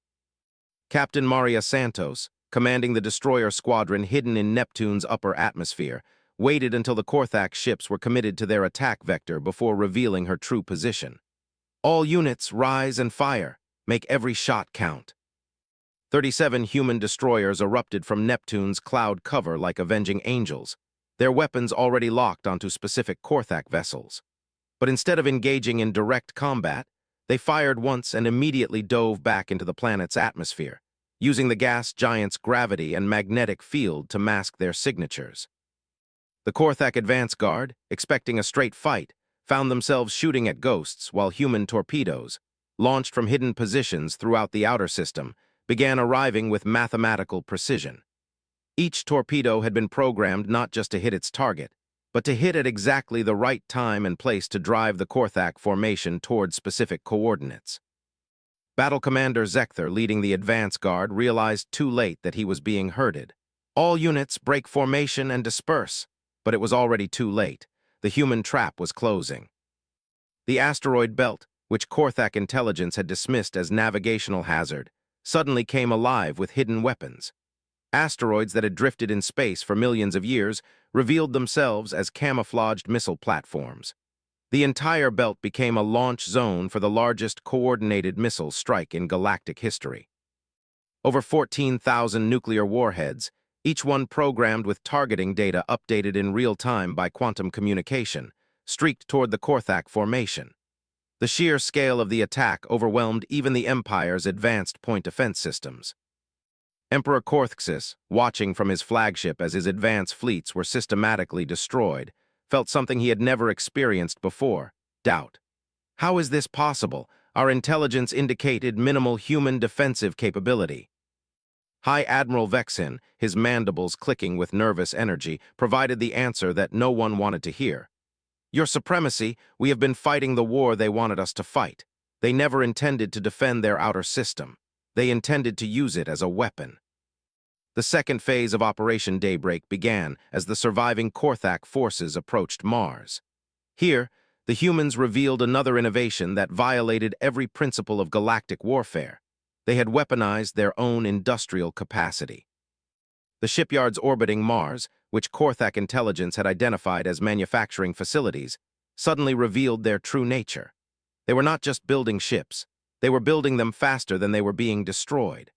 Captain Maria Santos, commanding the destroyer squadron hidden in Neptune's upper atmosphere, waited until the Korthak ships were committed to their attack vector before revealing her true position. "All units, rise and fire. Make every shot count." 37 human destroyers erupted from Neptune's cloud cover like avenging angels, their weapons already locked onto specific Korthak vessels. But instead of engaging in direct combat, they fired once and immediately dove back into the planet's atmosphere, using the gas giant's gravity and magnetic field to mask their signatures. The Korthak advance guard, expecting a straight fight, found themselves shooting at ghosts while human torpedoes, launched from hidden positions throughout the outer system, began arriving with mathematical precision. Each torpedo had been programmed not just to hit its target, but to hit at exactly the right time and place to drive the Korthak formation towards specific coordinates. Battle Commander Zekther, leading the advance guard, realized too late that he was being herded. "All units, break formation and disperse." But it was already too late. The human trap was closing. The asteroid belt, which Korthak intelligence had dismissed as navigational hazard, suddenly came alive with hidden weapons. Asteroids that had drifted in space for millions of years revealed themselves as camouflaged missile platforms. The entire belt became a launch zone for the largest coordinated missile strike in galactic history. Over 14,000 nuclear warheads, each one programmed with targeting data updated in real time by quantum communication, streaked toward the Korthak formation. The sheer scale of the attack overwhelmed even the Empire's advanced point defense systems. Emperor Korthxis, watching from his flagship as his advanced fleets were systematically destroyed, felt something he had never experienced before: doubt. How is this possible? Our intelligence indicated minimal human defensive capability. High Admiral Vexin, his mandibles clicking with nervous energy, provided the answer that no one wanted to hear. Your Supremacy, we have been fighting the war they wanted us to fight. They never intended to defend their outer system. They intended to use it as a weapon. The second phase of Operation Daybreak began as the surviving Korthak forces approached Mars. Here, the humans revealed another innovation that violated every principle of galactic warfare. They had weaponized their own industrial capacity. The shipyards orbiting Mars, which Korthak intelligence had identified as manufacturing facilities, suddenly revealed their true nature. They were not just building ships. They were building them faster than they were being destroyed.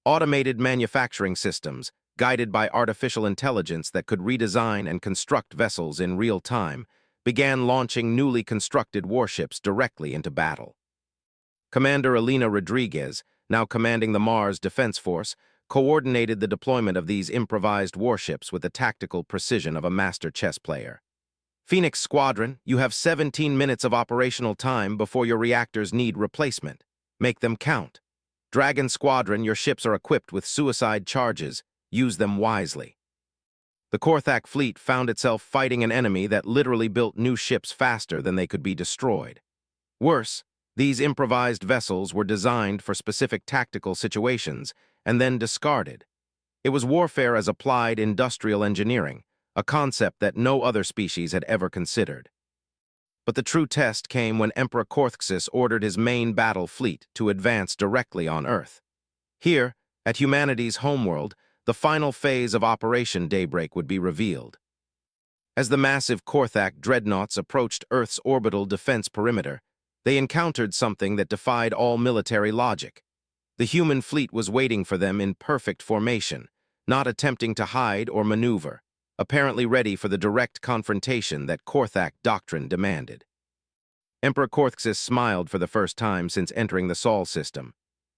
Automated manufacturing systems, guided by artificial intelligence that could redesign and construct vessels in real time, began launching newly constructed warships directly into battle. Commander Elena Rodriguez, now commanding the Mars Defense Force, coordinated the deployment of these improvised warships with the tactical precision of a master chess player. Phoenix Squadron, you have 17 minutes of operational time before your reactors need replacement. Make them count. Dragon Squadron, your ships are equipped with suicide charges. Use them wisely. The Korthak fleet found itself fighting an enemy that literally built new ships faster than they could be destroyed. Worse, these improvised vessels were designed for specific tactical situations and then discarded. It was warfare as applied industrial engineering, a concept that no other species had ever considered. But the true test came when Emperor Korthxis ordered his main battle fleet to advance directly on Earth. Here, at humanity's homeworld, the final phase of Operation Daybreak would be revealed. As the massive Korthak dreadnoughts approached Earth's orbital defense perimeter, they encountered something that defied all military logic. The human fleet was waiting for them in perfect formation, not attempting to hide or maneuver, apparently ready for the direct confrontation that Korthak doctrine demanded. Emperor Korthxis smiled for the first time since entering the Sol system.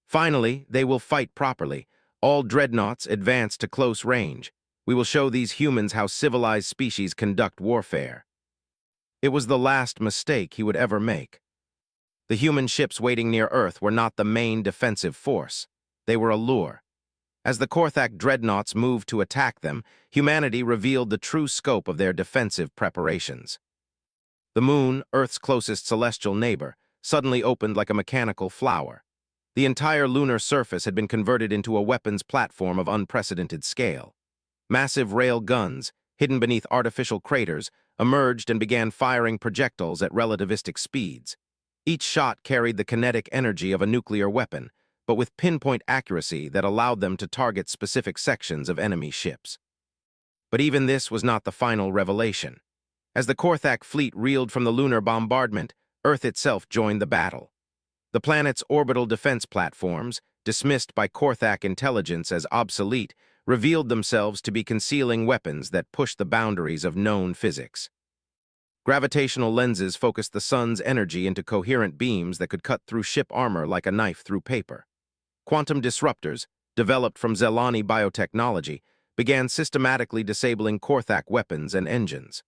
Finally, they will fight properly. All dreadnoughts advance to close range. We will show these humans how civilized species conduct warfare. It was the last mistake he would ever make. The human ships waiting near Earth were not the main defensive force. They were a lure. As the Korthak dreadnoughts moved to attack them, humanity revealed the true scope of their defensive preparations. The moon, Earth's closest celestial neighbor, suddenly opened like a mechanical flower. The entire lunar surface had been converted into a weapons platform of unprecedented scale. Massive rail guns, hidden beneath artificial craters, emerged and began firing projectiles at relativistic speeds. Each shot carried the kinetic energy of a nuclear weapon, but with pinpoint accuracy that allowed them to target specific sections of enemy ships. But even this was not the final revelation. As the Korthak fleet reeled from the lunar bombardment, Earth itself joined the battle. The planet's orbital defense platforms, dismissed by Korthak intelligence as obsolete, revealed themselves to be concealing weapons that pushed the boundaries of known physics. Gravitational lenses focused the sun's energy into coherent beams that could cut through ship armor like a knife through paper. Quantum disruptors, developed from Zelani biotechnology, began systematically disabling Korthak weapons and engines.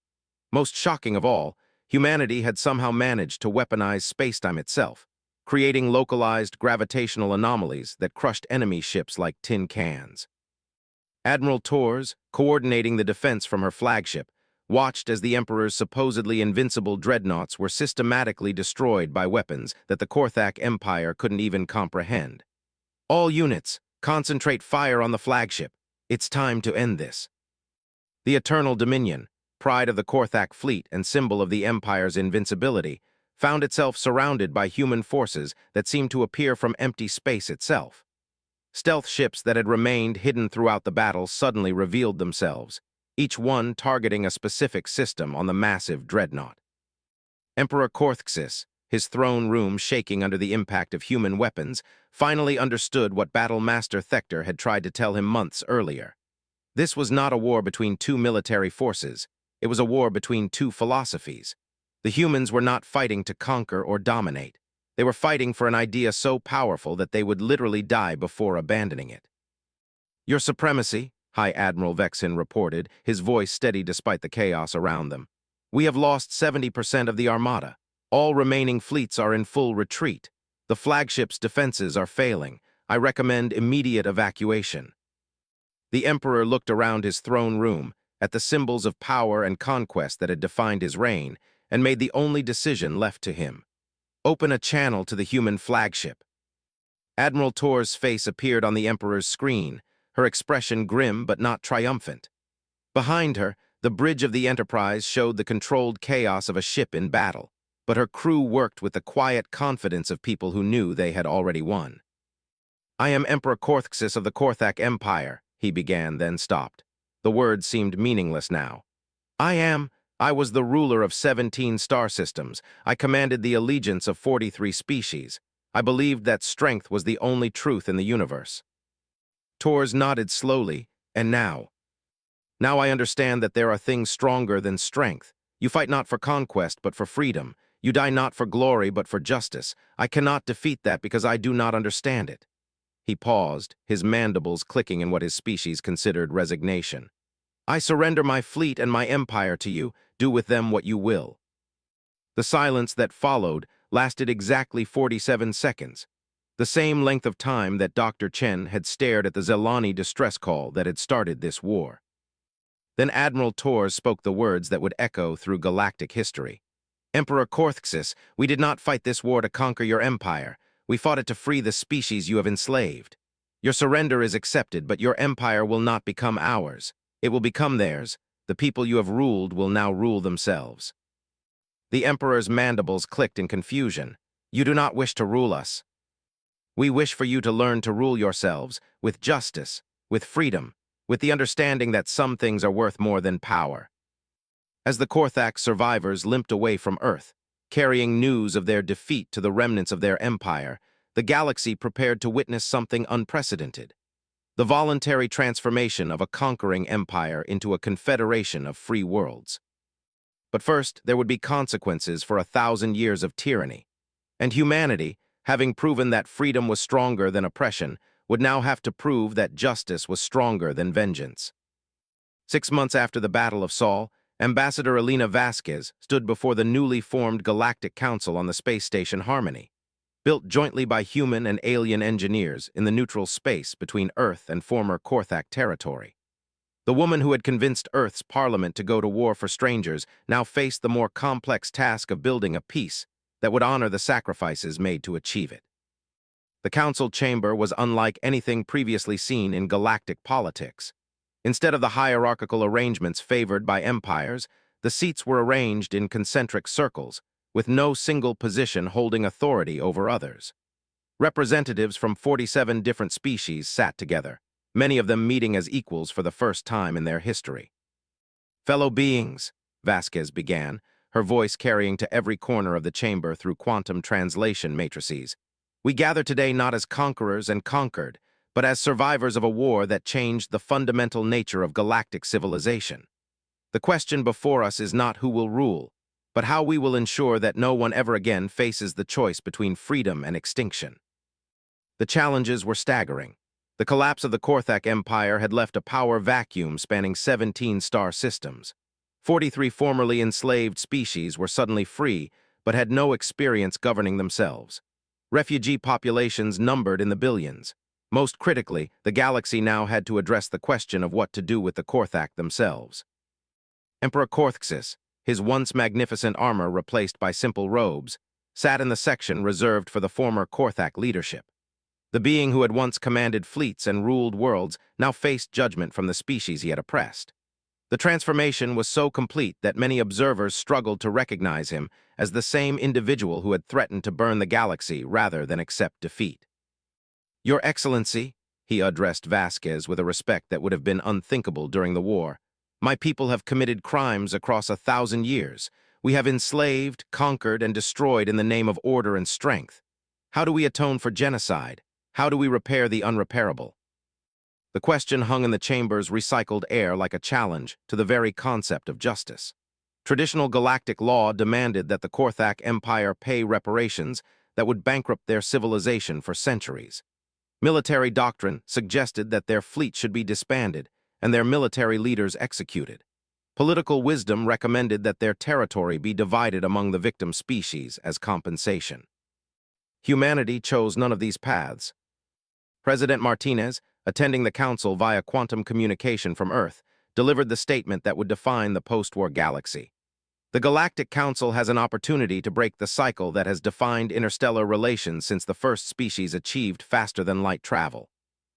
Most shocking of all, humanity had somehow managed to weaponize spacetime itself, creating localized gravitational anomalies that crushed enemy ships like tin cans. Admiral Torres, coordinating the defense from her flagship, watched as the Emperor's supposedly invincible dreadnoughts were systematically destroyed by weapons that the Korthak Empire couldn't even comprehend. All units, concentrate fire on the flagship. It's time to end this. The Eternal Dominion, pride of the Korthak fleet and symbol of the Empire's invincibility, found itself surrounded by human forces that seemed to appear from empty space itself. Stealth ships that had remained hidden throughout the battle suddenly revealed themselves, each one targeting a specific system on the massive dreadnought. Emperor Korthxis, his throne room shaking under the impact of human weapons, finally understood what Battle Master Thector had tried to tell him months earlier. This was not a war between two military forces. It was a war between two philosophies. The humans were not fighting to conquer or dominate. They were fighting for an idea so powerful that they would literally die before abandoning it. "Your Supremacy," High Admiral Vexin reported, his voice steady despite the chaos around them. "We have lost 70% of the armada. All remaining fleets are in full retreat. The flagship's defenses are failing. I recommend immediate evacuation." The Emperor looked around his throne room, at the symbols of power and conquest that had defined his reign, and made the only decision left to him. Open a channel to the human flagship. Admiral Tor's face appeared on the Emperor's screen, her expression grim but not triumphant. Behind her, the bridge of the Enterprise showed the controlled chaos of a ship in battle, but her crew worked with the quiet confidence of people who knew they had already won. "I am Emperor Korthxis of the Korthak Empire," he began, then stopped. The words seemed meaningless now. I was the ruler of 17 star systems. I commanded the allegiance of 43 species. I believed that strength was the only truth in the universe." Tors nodded slowly, and now I understand that there are things stronger than strength. You fight not for conquest, but for freedom. You die not for glory, but for justice. I cannot defeat that because I do not understand it." He paused, his mandibles clicking in what his species considered resignation. "I surrender my fleet and my empire to you. Do with them what you will." The silence that followed lasted exactly 47 seconds, the same length of time that Dr. Chen had stared at the Zelani distress call that had started this war. Then Admiral Tors spoke the words that would echo through galactic history. "Emperor Korthxis, we did not fight this war to conquer your empire. We fought it to free the species you have enslaved. Your surrender is accepted, but your empire will not become ours. It will become theirs. The people you have ruled will now rule themselves." The Emperor's mandibles clicked in confusion. "You do not wish to rule us. We wish for you to learn to rule yourselves, with justice, with freedom, with the understanding that some things are worth more than power." As the Korthak survivors limped away from Earth, carrying news of their defeat to the remnants of their empire, the galaxy prepared to witness something unprecedented: the voluntary transformation of a conquering empire into a confederation of free worlds. But first, there would be consequences for 1,000 years of tyranny, and humanity, having proven that freedom was stronger than oppression, would now have to prove that justice was stronger than vengeance. 6 months after the Battle of Sol, Ambassador Elena Vasquez stood before the newly formed Galactic Council on the space station Harmony, built jointly by human and alien engineers in the neutral space between Earth and former Korthak territory. The woman who had convinced Earth's parliament to go to war for strangers now faced the more complex task of building a peace that would honor the sacrifices made to achieve it. The council chamber was unlike anything previously seen in galactic politics. Instead of the hierarchical arrangements favored by empires, the seats were arranged in concentric circles, with no single position holding authority over others. Representatives from 47 different species sat together, many of them meeting as equals for the first time in their history. "Fellow beings," Vasquez began, her voice carrying to every corner of the chamber through quantum translation matrices, "we gather today not as conquerors and conquered, but as survivors of a war that changed the fundamental nature of galactic civilization. The question before us is not who will rule, but how we will ensure that no one ever again faces the choice between freedom and extinction." The challenges were staggering. The collapse of the Korthak Empire had left a power vacuum spanning 17 star systems. 43 formerly enslaved species were suddenly free, but had no experience governing themselves. Refugee populations numbered in the billions. Most critically, the galaxy now had to address the question of what to do with the Korthak themselves. Emperor Korthxis, his once magnificent armor replaced by simple robes, sat in the section reserved for the former Korthak leadership. The being who had once commanded fleets and ruled worlds now faced judgment from the species he had oppressed. The transformation was so complete that many observers struggled to recognize him as the same individual who had threatened to burn the galaxy rather than accept defeat. "Your Excellency," he addressed Vasquez with a respect that would have been unthinkable during the war, "my people have committed crimes across 1,000 years. We have enslaved, conquered, and destroyed in the name of order and strength. How do we atone for genocide? How do we repair the unrepairable?" The question hung in the chamber's recycled air like a challenge to the very concept of justice. Traditional galactic law demanded that the Korthak Empire pay reparations that would bankrupt their civilization for centuries. Military doctrine suggested that their fleet should be disbanded and their military leaders executed. Political wisdom recommended that their territory be divided among the victim species as compensation. Humanity chose none of these paths. President Martinez, attending the council via quantum communication from Earth, delivered the statement that would define the post-war galaxy. The Galactic Council has an opportunity to break the cycle that has defined interstellar relations since the first species achieved faster-than-light travel.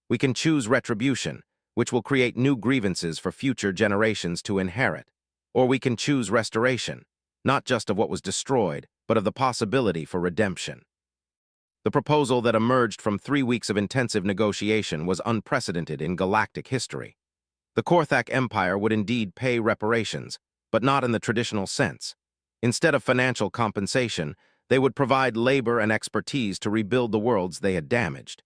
We can choose retribution, which will create new grievances for future generations to inherit. Or we can choose restoration, not just of what was destroyed, but of the possibility for redemption. The proposal that emerged from 3 weeks of intensive negotiation was unprecedented in galactic history. The Korthak Empire would indeed pay reparations, but not in the traditional sense. Instead of financial compensation, they would provide labor and expertise to rebuild the worlds they had damaged.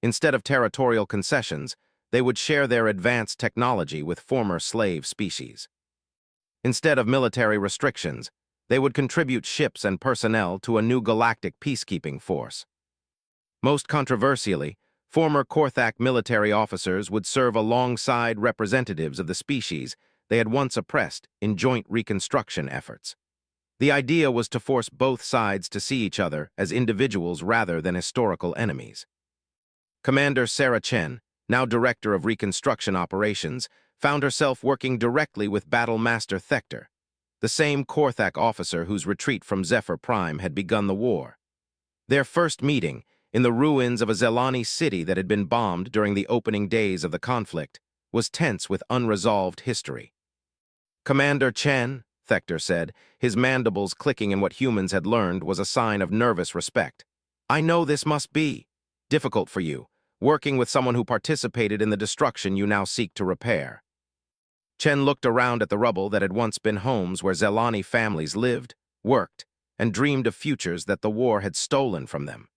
Instead of territorial concessions, they would share their advanced technology with former slave species. Instead of military restrictions, they would contribute ships and personnel to a new galactic peacekeeping force. Most controversially, former Korthak military officers would serve alongside representatives of the species they had once oppressed in joint reconstruction efforts. The idea was to force both sides to see each other as individuals rather than historical enemies. Commander Sarah Chen, now Director of Reconstruction Operations, found herself working directly with Battle Master Thector, the same Korthak officer whose retreat from Zephyr Prime had begun the war. Their first meeting, in the ruins of a Zelani city that had been bombed during the opening days of the conflict, was tense with unresolved history. "Commander Chen," Thector said, his mandibles clicking in what humans had learned was a sign of nervous respect. "I know this must be difficult for you, working with someone who participated in the destruction you now seek to repair." Chen looked around at the rubble that had once been homes where Zelani families lived, worked, and dreamed of futures that the war had stolen from them.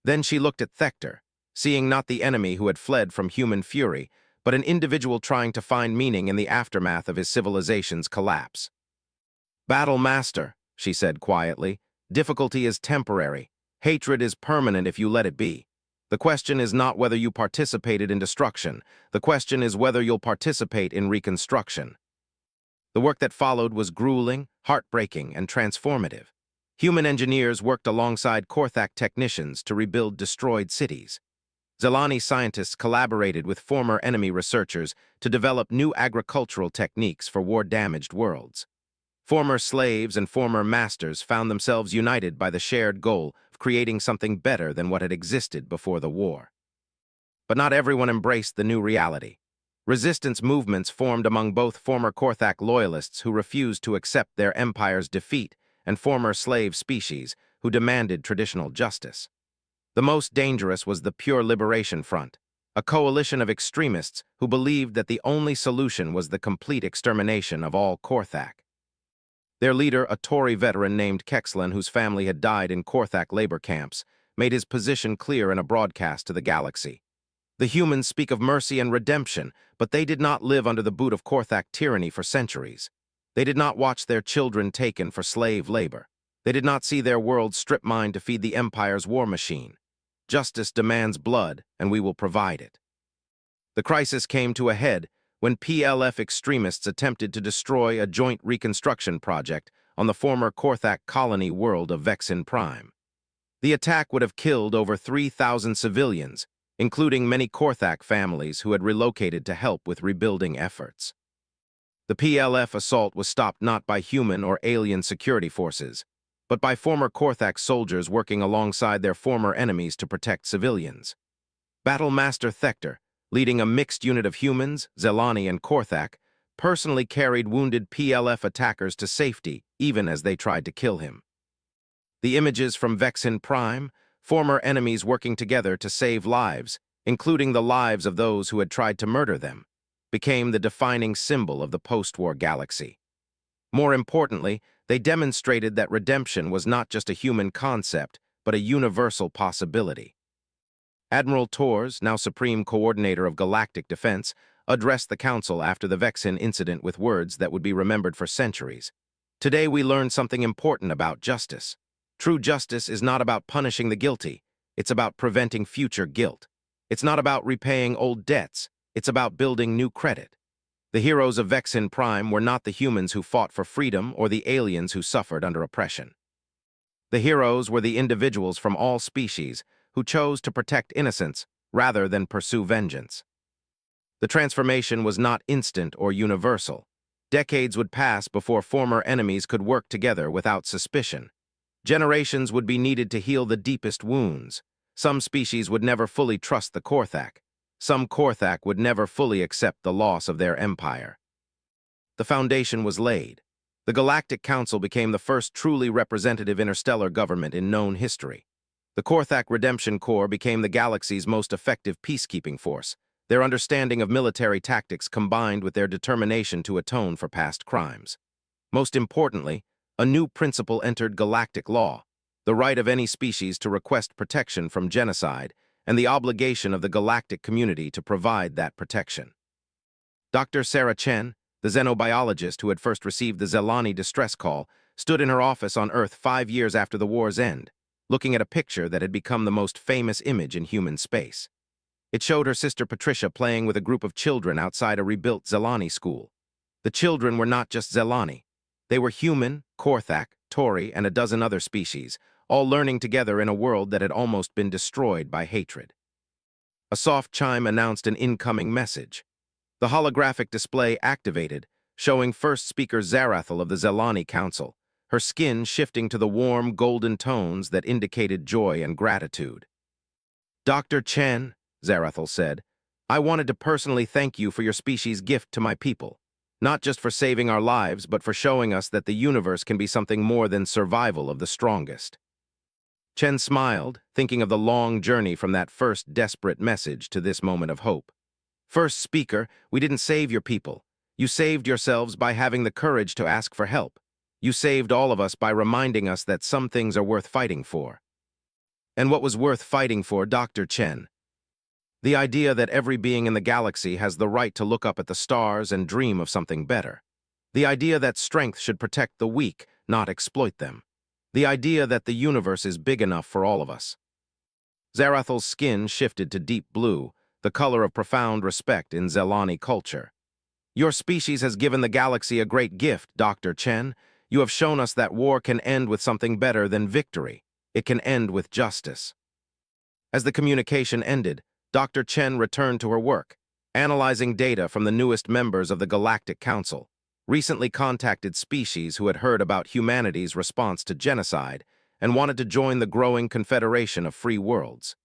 Then she looked at Thector, seeing not the enemy who had fled from human fury, but an individual trying to find meaning in the aftermath of his civilization's collapse. "Battle Master," she said quietly, "difficulty is temporary. Hatred is permanent if you let it be. The question is not whether you participated in destruction. The question is whether you'll participate in reconstruction." The work that followed was grueling, heartbreaking, and transformative. Human engineers worked alongside Korthak technicians to rebuild destroyed cities. Zelani scientists collaborated with former enemy researchers to develop new agricultural techniques for war-damaged worlds. Former slaves and former masters found themselves united by the shared goal of creating something better than what had existed before the war. But not everyone embraced the new reality. Resistance movements formed among both former Korthak loyalists who refused to accept their empire's defeat and former slave species who demanded traditional justice. The most dangerous was the Pure Liberation Front, a coalition of extremists who believed that the only solution was the complete extermination of all Korthak. Their leader, a Tory veteran named Kexlan, whose family had died in Korthak labor camps, made his position clear in a broadcast to the galaxy. "The humans speak of mercy and redemption, but they did not live under the boot of Korthak tyranny for centuries. They did not watch their children taken for slave labor. They did not see their world strip-mined to feed the Empire's war machine. Justice demands blood, and we will provide it." The crisis came to a head when PLF extremists attempted to destroy a joint reconstruction project on the former Korthak colony world of Vexin Prime. The attack would have killed over 3,000 civilians, including many Korthak families who had relocated to help with rebuilding efforts. The PLF assault was stopped not by human or alien security forces, but by former Korthak soldiers working alongside their former enemies to protect civilians. Battle Master Thector, leading a mixed unit of humans, Zelani, and Korthak, personally carried wounded PLF attackers to safety, even as they tried to kill him. The images from Vexin Prime, former enemies working together to save lives, including the lives of those who had tried to murder them, became the defining symbol of the post-war galaxy. More importantly, they demonstrated that redemption was not just a human concept, but a universal possibility. Admiral Torres, now Supreme Coordinator of Galactic Defense, addressed the Council after the Vexin incident with words that would be remembered for centuries. Today we learned something important about justice. True justice is not about punishing the guilty. It's about preventing future guilt. It's not about repaying old debts. It's about building new credit. The heroes of Vexin Prime were not the humans who fought for freedom or the aliens who suffered under oppression. The heroes were the individuals from all species who chose to protect innocence rather than pursue vengeance. The transformation was not instant or universal. Decades would pass before former enemies could work together without suspicion. Generations would be needed to heal the deepest wounds. Some species would never fully trust the Korthak. Some Korthak would never fully accept the loss of their empire. The foundation was laid. The Galactic Council became the first truly representative interstellar government in known history. The Korthak Redemption Corps became the galaxy's most effective peacekeeping force. Their understanding of military tactics combined with their determination to atone for past crimes. Most importantly, a new principle entered galactic law, the right of any species to request protection from genocide and the obligation of the galactic community to provide that protection. Dr. Sarah Chen, the xenobiologist who had first received the Zelani distress call, stood in her office on Earth 5 years after the war's end, looking at a picture that had become the most famous image in human space. It showed her sister Patricia playing with a group of children outside a rebuilt Zelani school. The children were not just Zelani. They were human, Korthak, Tori, and a dozen other species, all learning together in a world that had almost been destroyed by hatred. A soft chime announced an incoming message. The holographic display activated, showing first speaker Zarathil of the Zelani Council, her skin shifting to the warm, golden tones that indicated joy and gratitude. "Dr. Chen," Zarathil said, "I wanted to personally thank you for your species' gift to my people, not just for saving our lives, but for showing us that the universe can be something more than survival of the strongest." Chen smiled, thinking of the long journey from that first desperate message to this moment of hope. "First speaker, we didn't save your people. You saved yourselves by having the courage to ask for help. You saved all of us by reminding us that some things are worth fighting for." And what was worth fighting for, Dr. Chen? The idea that every being in the galaxy has the right to look up at the stars and dream of something better. The idea that strength should protect the weak, not exploit them. The idea that the universe is big enough for all of us. Zarathil's skin shifted to deep blue, the color of profound respect in Zelani culture. "Your species has given the galaxy a great gift, Dr. Chen. You have shown us that war can end with something better than victory. It can end with justice." As the communication ended, Dr. Chen returned to her work, analyzing data from the newest members of the Galactic Council, recently contacted species who had heard about humanity's response to genocide and wanted to join the growing confederation of free worlds.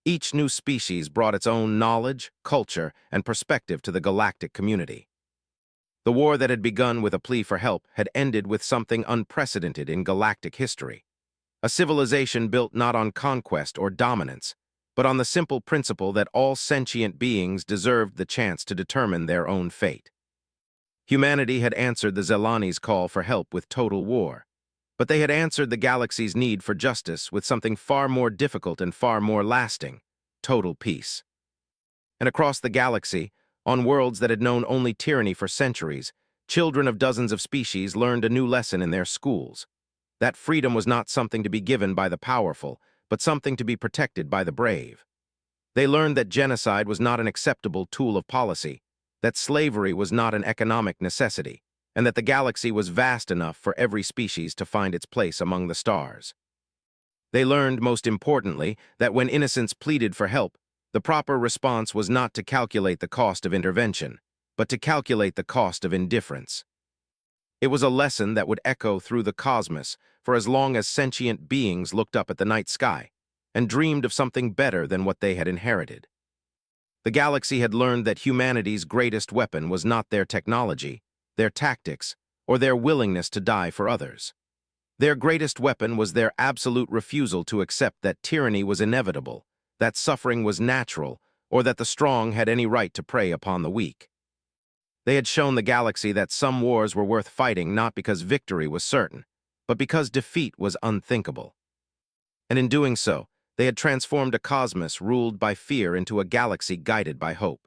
Each new species brought its own knowledge, culture, and perspective to the galactic community. The war that had begun with a plea for help had ended with something unprecedented in galactic history. A civilization built not on conquest or dominance, but on the simple principle that all sentient beings deserved the chance to determine their own fate. Humanity had answered the Zelani's call for help with total war, but they had answered the galaxy's need for justice with something far more difficult and far more lasting: total peace. And across the galaxy, on worlds that had known only tyranny for centuries, children of dozens of species learned a new lesson in their schools. That freedom was not something to be given by the powerful, but something to be protected by the brave. They learned that genocide was not an acceptable tool of policy, that slavery was not an economic necessity, and that the galaxy was vast enough for every species to find its place among the stars. They learned, most importantly, that when innocents pleaded for help, the proper response was not to calculate the cost of intervention, but to calculate the cost of indifference. It was a lesson that would echo through the cosmos for as long as sentient beings looked up at the night sky and dreamed of something better than what they had inherited. The galaxy had learned that humanity's greatest weapon was not their technology, their tactics, or their willingness to die for others. Their greatest weapon was their absolute refusal to accept that tyranny was inevitable, that suffering was natural, or that the strong had any right to prey upon the weak. They had shown the galaxy that some wars were worth fighting not because victory was certain, but because defeat was unthinkable. And in doing so, they had transformed a cosmos ruled by fear into a galaxy guided by hope.